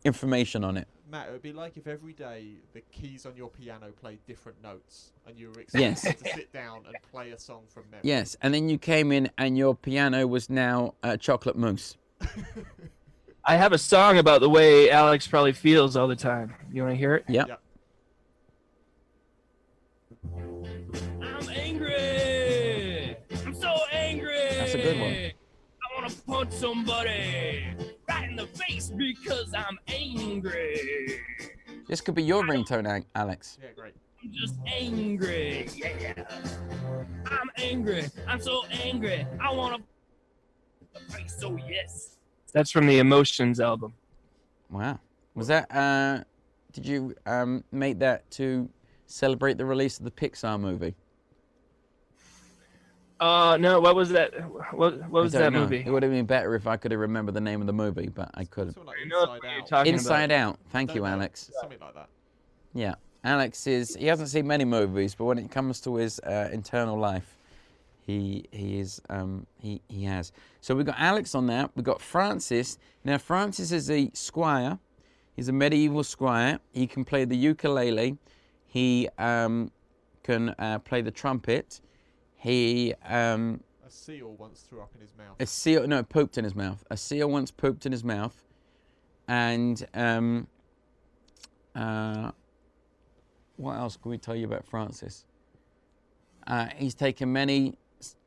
information on it. Matt, it would be like if every day the keys on your piano played different notes and you were expected Yes. to sit down and play a song from memory. Yes, and then you came in and your piano was now chocolate mousse. I have a song about the way Alex probably feels all the time. You want to hear it? Yep. Yep. I'm angry. I'm so angry. That's a good one. I want to punch somebody right in the face because I'm angry. This could be your ringtone, Alex. Yeah, great. I'm just angry. Yeah. I'm angry. I'm so angry. I want to face. So yes. That's from the Emotions album. Wow. Was that, did you make that to celebrate the release of the Pixar movie? No, what was that? What was I don't that know. movie? It would have been better if I could have remembered the name of the movie, but I couldn't. Something like I know Inside what you're Out. talking Inside about. Out. Thank you, Don't know. Alex. Something like that. Yeah. Alex he hasn't seen many movies, but when it comes to his internal life, he has. So we've got Alex on that. We've got Francis. Now, Francis is a squire. He's a medieval squire. He can play the ukulele. He can play the trumpet. He A seal once threw up in his mouth. pooped in his mouth. A seal once pooped in his mouth, and what else can we tell you about Francis? He's taken many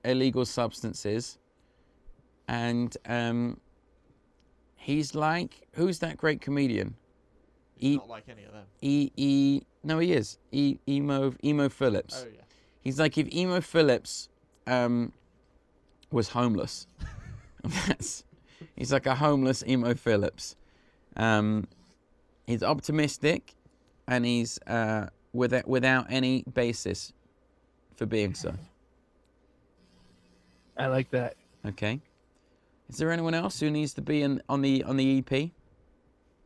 illegal substances, and he's like, who's that great comedian? He's not like any of them. No, he is. Emo Phillips. Oh, yeah. He's like if Emo Phillips was homeless. He's like a homeless Emo Phillips. He's optimistic, and he's without any basis for being so. I like that. Okay. Is there anyone else who needs to be on the EP?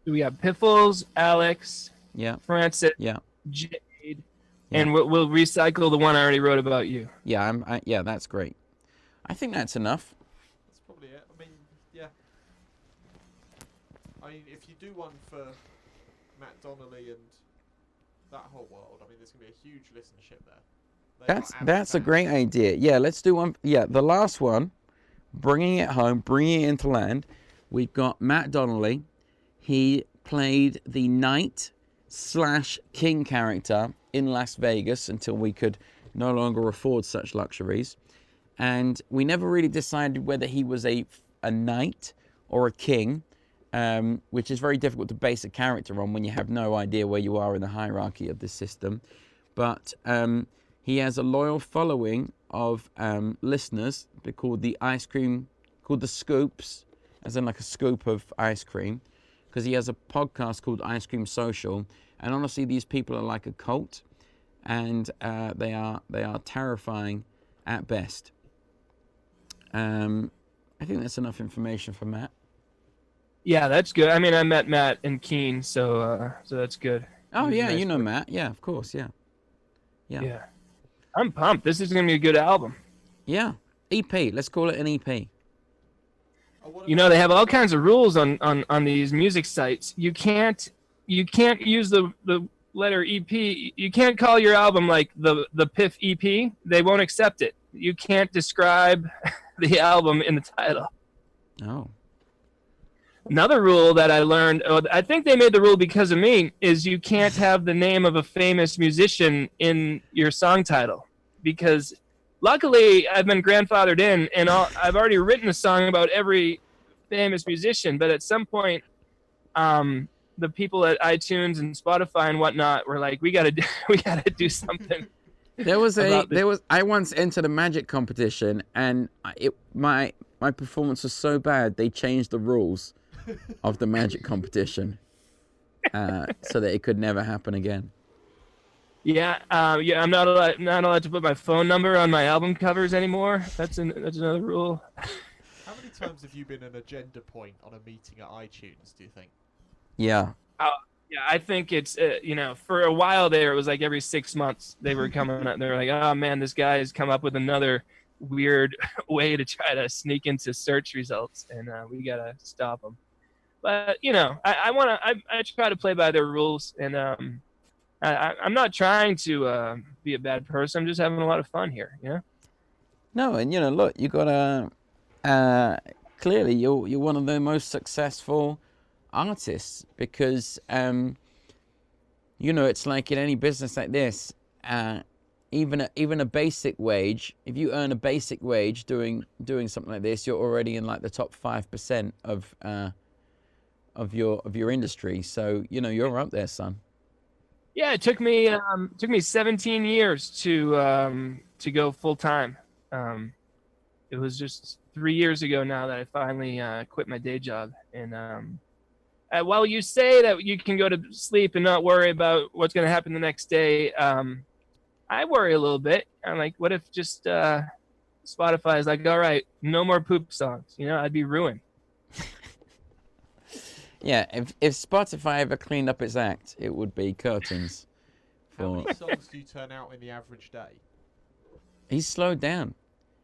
We got Piffles, Alex, Yeah. Francis, Yeah. Jade, Yeah. and we'll recycle the one I already wrote about you. Yeah. Yeah. That's great. I think that's enough. That's probably it. I mean, yeah. I mean, if you do one for Matt Donnelly and that whole world, I mean, there's going to be a huge listenership there. They are avid That's a fans. great idea. Yeah, let's do one. Yeah, the last one, bringing it home, bringing it into land. We've got Matt Donnelly. He played the knight/king character in Las Vegas until we could no longer afford such luxuries. And we never really decided whether he was a knight or a king, which is very difficult to base a character on when you have no idea where you are in the hierarchy of the system. But he has a loyal following of listeners. They're called the Scoops, as in like a scoop of ice cream, because he has a podcast called Ice Cream Social. And honestly, these people are like a cult, and they are terrifying at best. I think that's enough information for Matt. Yeah, that's good. I mean, I met Matt and Keen, so that's good. Oh yeah, nice you know work. Matt. Yeah, of course. Yeah. I'm pumped. This is gonna be a good album. Yeah. EP. Let's call it an EP. You know, they have all kinds of rules on these music sites. You can't use the letter EP. You can't call your album like the Piff EP. They won't accept it. You can't describe the album in the title. Oh. Another rule that I learned, I think they made the rule because of me, is you can't have the name of a famous musician in your song title. Because luckily I've been grandfathered in, and I've already written a song about every famous musician, but at some point the people at iTunes and Spotify and whatnot were like, we gotta do something. I once entered a magic competition, and my performance was so bad they changed the rules of the magic competition so that it could never happen again. Yeah, I'm not allowed to put my phone number on my album covers anymore. That's another rule. How many times have you been an agenda point on a meeting at iTunes, do you think? Yeah. Yeah, I think it's, for a while there, it was like every 6 months they were coming up. They were like, oh, man, this guy has come up with another weird way to try to sneak into search results, and we got to stop him. But, I try to play by their rules, and I'm not trying to be a bad person. I'm just having a lot of fun here, you know? No, and, look, you got to, clearly you're one of the most successful artists, because it's like in any business like this, even a basic wage, if you earn a basic wage doing something like this, you're already in like the top 5% of your industry. So you're up there, son. Yeah, it took me 17 years to go full time. It was just 3 years ago now that I finally quit my day job. And while you say that you can go to sleep and not worry about what's going to happen the next day, I worry a little bit. I'm like, what if just Spotify is like, all right, no more poop songs? I'd be ruined. Yeah, if Spotify ever cleaned up its act, it would be curtains. How many songs do you turn out in the average day? He's slowed down.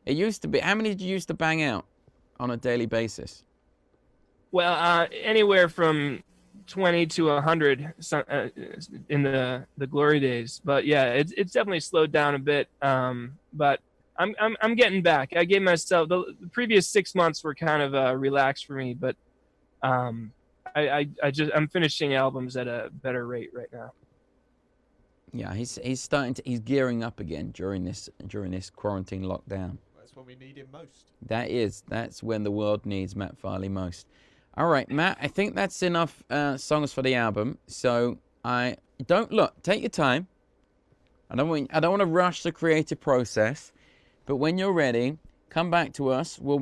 It used to be. How many did you used to bang out on a daily basis? Well, anywhere from 20 to 100 in the glory days. But yeah, it's definitely slowed down a bit. But I'm getting back. I gave myself the previous 6 months were kind of relaxed for me, but I'm finishing albums at a better rate right now. Yeah, he's gearing up again during this quarantine lockdown. That's when we need him most. That's when the world needs Matt Farley most. All right, Matt, I think that's enough songs for the album. So take your time. I don't want to rush the creative process, but when you're ready, come back to us. We'll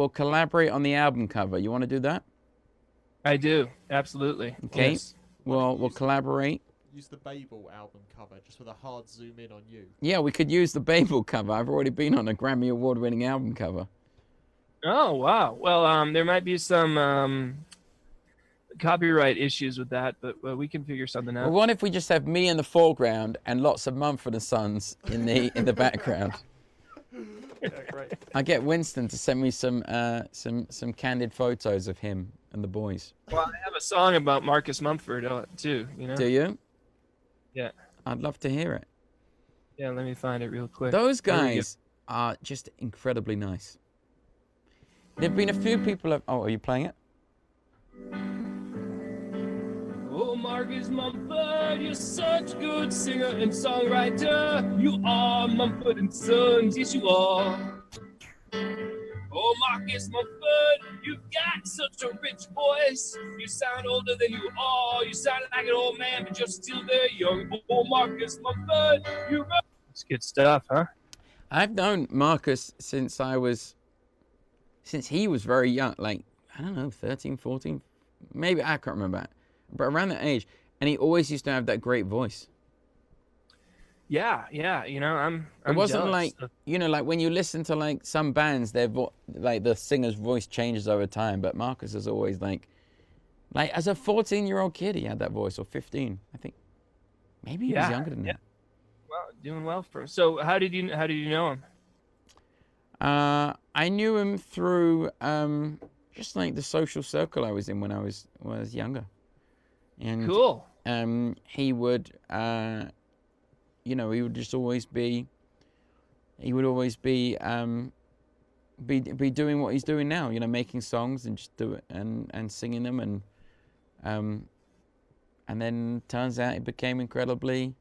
collaborate on the album cover. You want to do that? I do, absolutely. Okay. Yes. We'll collaborate. Use the Babel album cover, just with a hard zoom in on you. Yeah, we could use the Babel cover. I've already been on a Grammy Award-winning album cover. Oh, wow. Well, there might be some copyright issues with that, but we can figure something out. Well, what if we just have me in the foreground and lots of Mumford & Sons in the background? Yeah, great. I get Winston to send me some candid photos of him and the boys. Well, I have a song about Marcus Mumford too. Do you? Yeah. I'd love to hear it. Yeah, let me find it real quick. Those guys are just incredibly nice. There've been a few people. Are you playing it? Oh, Marcus Mumford, you're such a good singer and songwriter. You are Mumford and Sons, yes you are. Oh, Marcus Mumford, You've got such a rich voice. You sound older than you are. You sound like an old man, but you're still very young. Oh, Marcus, my bud, you run. It's good stuff, huh? I've known Marcus since he was very young, like, I don't know, 13, 14, maybe, I can't remember, but around that age. And he always used to have that great voice. Yeah, you know, I'm It wasn't jealous. like, you know, like when you listen to like some bands, like the singer's voice changes over time, but Marcus is always like as a 14-year-old kid, he had that voice, or 15, I think. Maybe he was younger than that. Well, doing well for him. So how did you know him? I knew him through just like the social circle I was in when I was younger. And Cool. he would you know, he would just always be be doing what he's doing now, you know, making songs and just do it and singing them, and then turns out he became incredibly,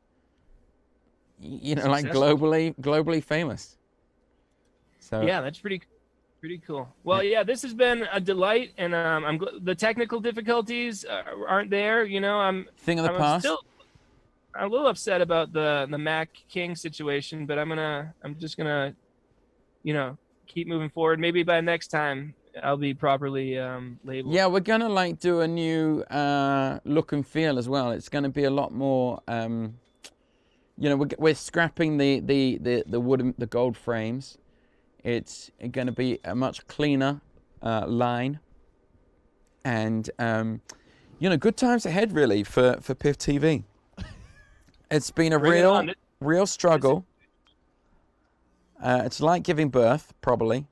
you know, like globally famous. So yeah, that's pretty cool. Well, yeah, this has been a delight, and the technical difficulties aren't there. You know, I'm past. still a little upset about the Mac King situation, but I'm just gonna, you know, keep moving forward. Maybe by next time I'll be properly labeled. Yeah, we're gonna like do a new look and feel as well. It's gonna be a lot more. You know, we're scrapping the wood, the gold frames. It's going to be a much cleaner line, and you know, good times ahead really for PiffTV. It's been a real struggle. It's like giving birth, probably.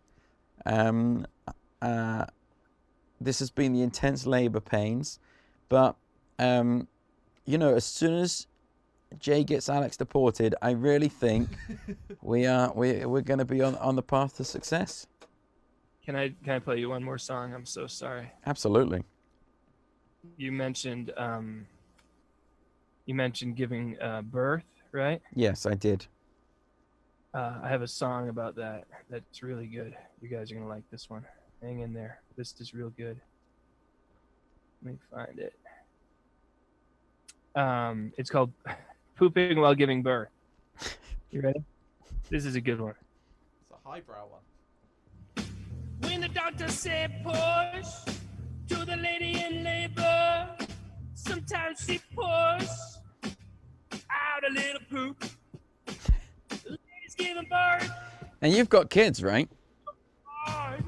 This has been the intense labor pains, but you know, as soon as Jay gets Alex deported, I really think we're going to be on the path to success. Can I play you one more song? I'm so sorry. Absolutely. You mentioned giving birth, right? Yes, I did. I have a song about that. That's really good. You guys are gonna like this one. Hang in there. This is real good. Let me find it. It's called "Pooping While Giving Birth." You ready? This is a good one. It's a highbrow one. When the doctor said push to the lady in labor, sometimes she push out a little poop. The lady's giving birth. And you've got kids, right? Hard.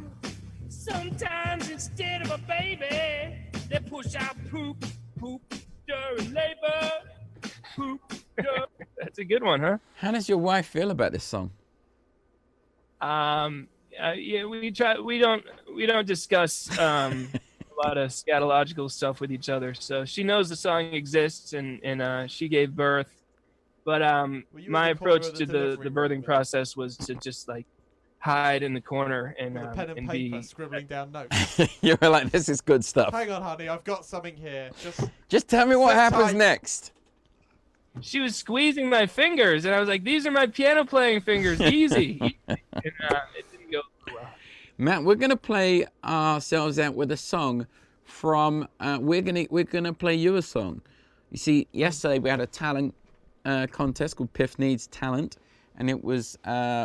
Sometimes instead of a baby, they push out poop during labor. Poop. That's a good one, huh? How does your wife feel about this song? Yeah, we try. We don't discuss a lot of scatological stuff with each other. So she knows the song exists, and she gave birth. But my approach to the birthing process was to just like hide in the corner and with a pen and paper, scribbling down notes. You were like, "This is good stuff." Hang on, honey, I've got something here. Just tell me what happens tight. next. She was squeezing my fingers, and I was like, "These are my piano playing fingers, easy." And it didn't go well. Matt, we're gonna play ourselves out with a song from. We're gonna play you a song. You see, yesterday we had a talent contest called Piff Needs Talent, and it was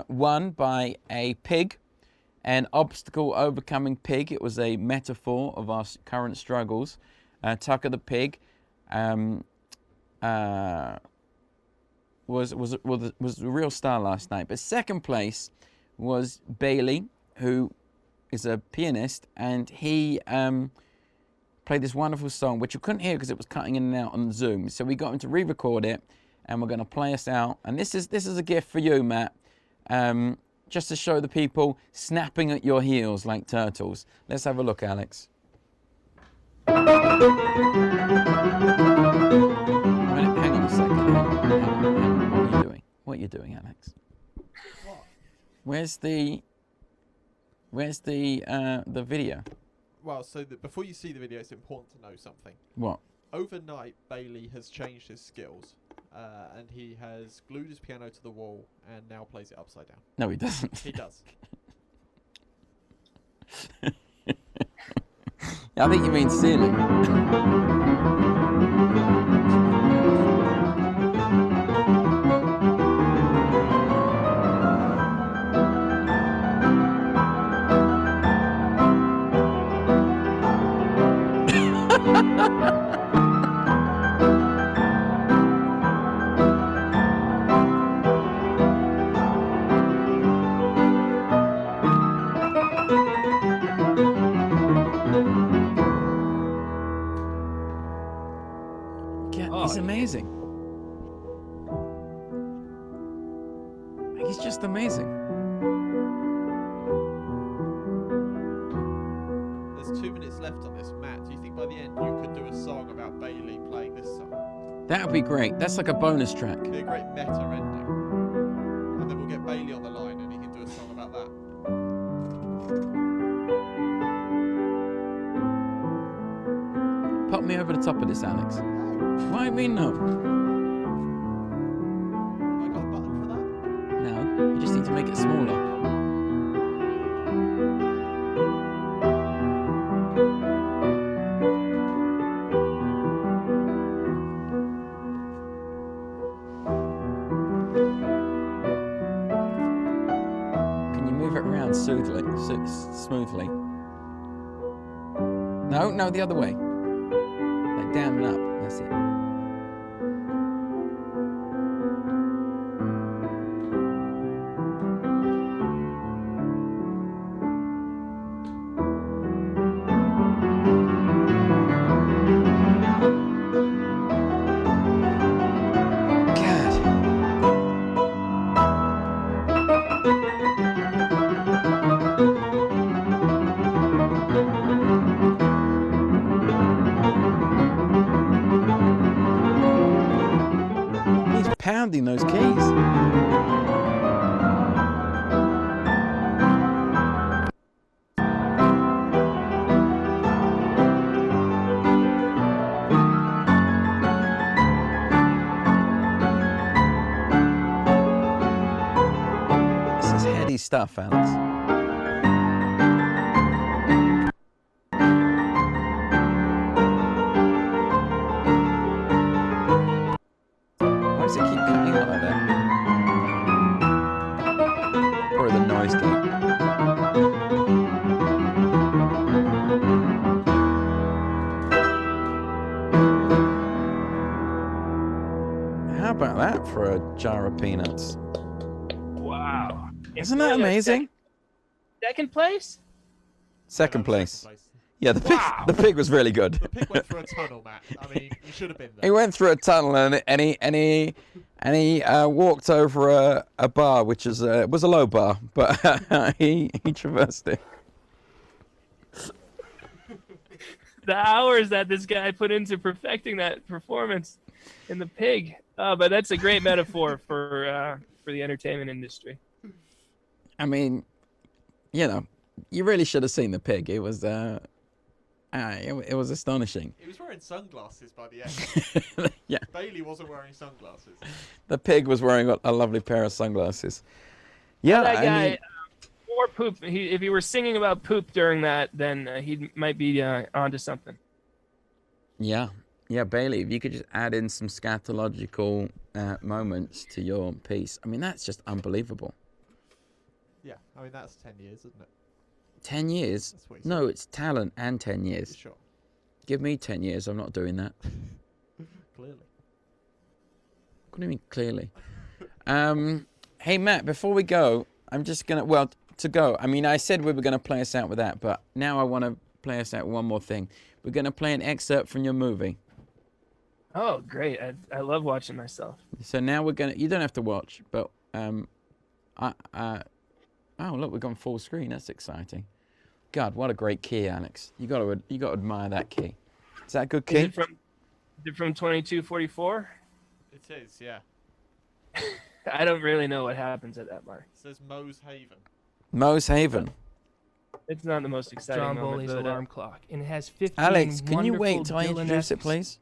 won by a pig, an obstacle overcoming pig. It was a metaphor of our current struggles. Tucker the pig was the real star last night. But second place was Bailey, who is a pianist, and he played this wonderful song, which you couldn't hear because it was cutting in and out on Zoom. So we got him to re-record it, and we're going to play us out. And this is a gift for you, Matt, just to show the people snapping at your heels like turtles. Let's have a look, Alex. Hang on a second. What are you doing? What are you doing, Alex? What? Where's the video? Well, so before you see the video, it's important to know something. What? Overnight, Bailey has changed his skills, and he has glued his piano to the wall and now plays it upside down. No, he doesn't. He does. I think you mean ceiling. He's amazing. He's just amazing. There's 2 minutes left on this, Matt. Do you think by the end you could do a song about Bailey playing this song? That would be great. That's like a bonus track. It'd be a great meta ending. And then we'll get Bailey on the line and he can do a song about that. Pop me over the top of this, Alex. Why do you mean no? Have I got a button for that? No, you just need to make it smaller. Can you move it around smoothly? No, the other way. Like down and up. That's it. Pounding those keys. This is heady stuff, Alex. Why does it keep cutting out like that? Or the noise gate. How about that for a jar of peanuts? Wow. Isn't that amazing? Second place? Second place. Second place. Yeah, the pig was really good. The pig went through a tunnel, Matt. I mean, you should have been there. He went through a tunnel and he walked over a bar, which is was a low bar, but he traversed it. The hours that this guy put into perfecting that performance in the pig. But that's a great metaphor for the entertainment industry. I mean, you know, you really should have seen the pig. It was it was astonishing. He was wearing sunglasses by the end. Yeah, Bailey wasn't wearing sunglasses. the pig was wearing a lovely pair of sunglasses. Yeah, That guy, I mean, more poop. If he were singing about poop during that, then he might be onto something. yeah, Bailey, if you could just add in some scatological moments to your piece, I mean, that's just unbelievable. Yeah, I mean, that's 10 years, isn't it? 10 years? That's what he No, it's talent and 10 years. Sure. Give me 10 years, I'm not doing that. Clearly. What do you mean, clearly? Hey, Matt, before we go, I'm just going to, well, to go, I mean, I said we were going to play us out with that, but now I want to play us out with one more thing. We're going to play an excerpt from your movie. Oh, great. I love watching myself. So now we're going to, you don't have to watch, but, oh, look, we've gone full screen. That's exciting. God, what a great key, Alex. You got to admire that key. Is that a good key? Is it from 2244? It is, yeah. I don't really know what happens at that mark. It says Moe's Haven. Moe's Haven. It's not the most exciting John moment, Bowley's but, alarm clock, and it has 15 Alex, can you wait wonderful till I introduce it, Dylan-esque please?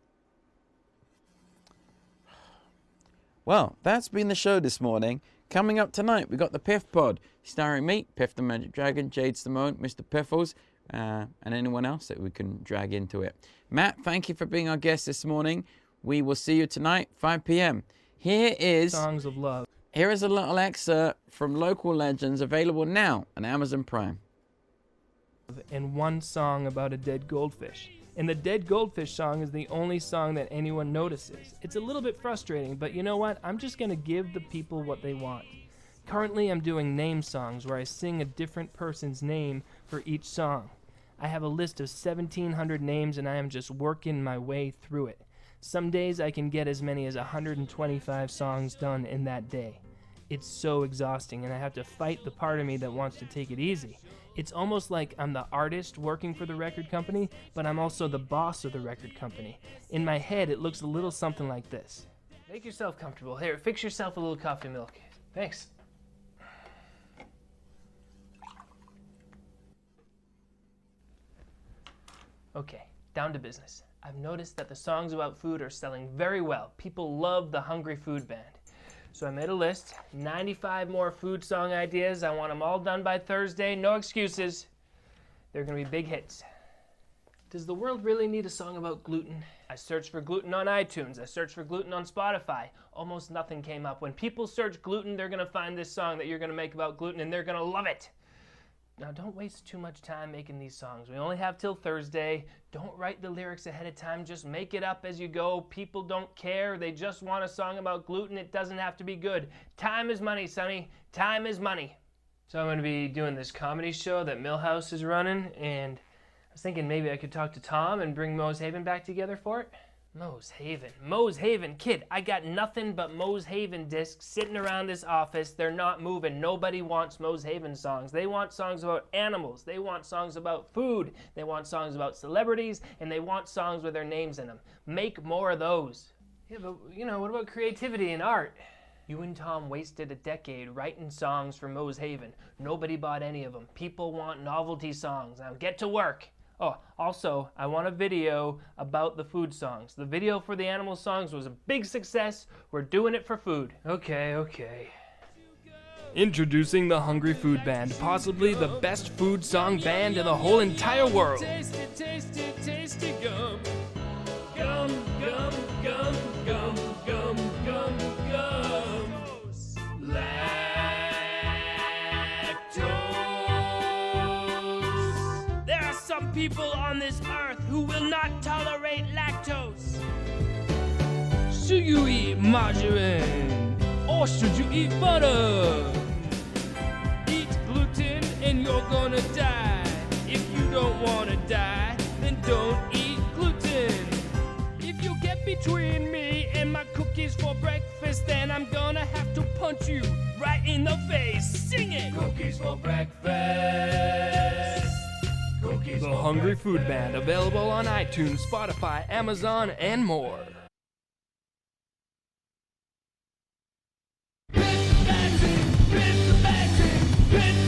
Well, that's been the show this morning. Coming up tonight, we got the Piff Pod, starring me, Piff the Magic Dragon, Jade Simone, Mr. Piffles. and anyone else that we can drag into it. Matt, thank you for being our guest this morning. We will see you tonight, 5 p.m. Here is Songs of Love. Here is a little excerpt from Local Legends, available now on Amazon Prime. And one song about a dead goldfish. And the dead goldfish song is the only song that anyone notices. It's a little bit frustrating, but you know what? I'm just going to give the people what they want. Currently, I'm doing name songs where I sing a different person's name for each song. I have a list of 1,700 names, and I am just working my way through it. Some days I can get as many as 125 songs done in that day. It's so exhausting, and I have to fight the part of me that wants to take it easy. It's almost like I'm the artist working for the record company, but I'm also the boss of the record company. In my head, it looks a little something like this. Make yourself comfortable. Here, fix yourself a little coffee milk. Thanks. Okay, down to business. I've noticed that the songs about food are selling very well. People love the Hungry Food Band. So I made a list, 95 more food song ideas. I want them all done by Thursday, no excuses. They're gonna be big hits. Does the world really need a song about gluten? I searched for gluten on iTunes. I searched for gluten on Spotify. Almost nothing came up. When people search gluten, they're gonna find this song that you're gonna make about gluten, and they're gonna love it. Now, don't waste too much time making these songs. We only have till Thursday. Don't write the lyrics ahead of time. Just make it up as you go. People don't care. They just want a song about gluten. It doesn't have to be good. Time is money, Sonny. Time is money. So I'm going to be doing this comedy show that Millhouse is running, and I was thinking maybe I could talk to Tom and bring Moe's Haven back together for it. Moe's Haven, kid, I got nothing but Moe's Haven discs sitting around this office. They're not moving. Nobody wants Moe's Haven songs. They want songs about animals. They want songs about food. They want songs about celebrities, and they want songs with their names in them. Make more of those. Yeah, but, you know, what about creativity and art? You and Tom wasted a decade writing songs for Moe's Haven. Nobody bought any of them. People want novelty songs. Now get to work. Oh, also, I want a video about the food songs. The video for the animal songs was a big success. We're doing it for food. Okay. Introducing the Hungry Food Band, possibly the best food song band in the whole entire world. Tasty, tasty, tasty gum. Gum, gum, gum, gum, gum, gum, gum. Lactose. There are some people on this earth who will not tolerate lactose. Should you eat margarine or should you eat butter? Eat gluten and you're gonna die. If you don't wanna die, then don't eat gluten. If you get between me and my cookies for breakfast, then I'm gonna have to punch you right in the face. Sing it! Cookies for breakfast. Cookies the Hungry Food Band, available on iTunes, Spotify, Amazon, and more. Piff the bags in, piff the bags in, piff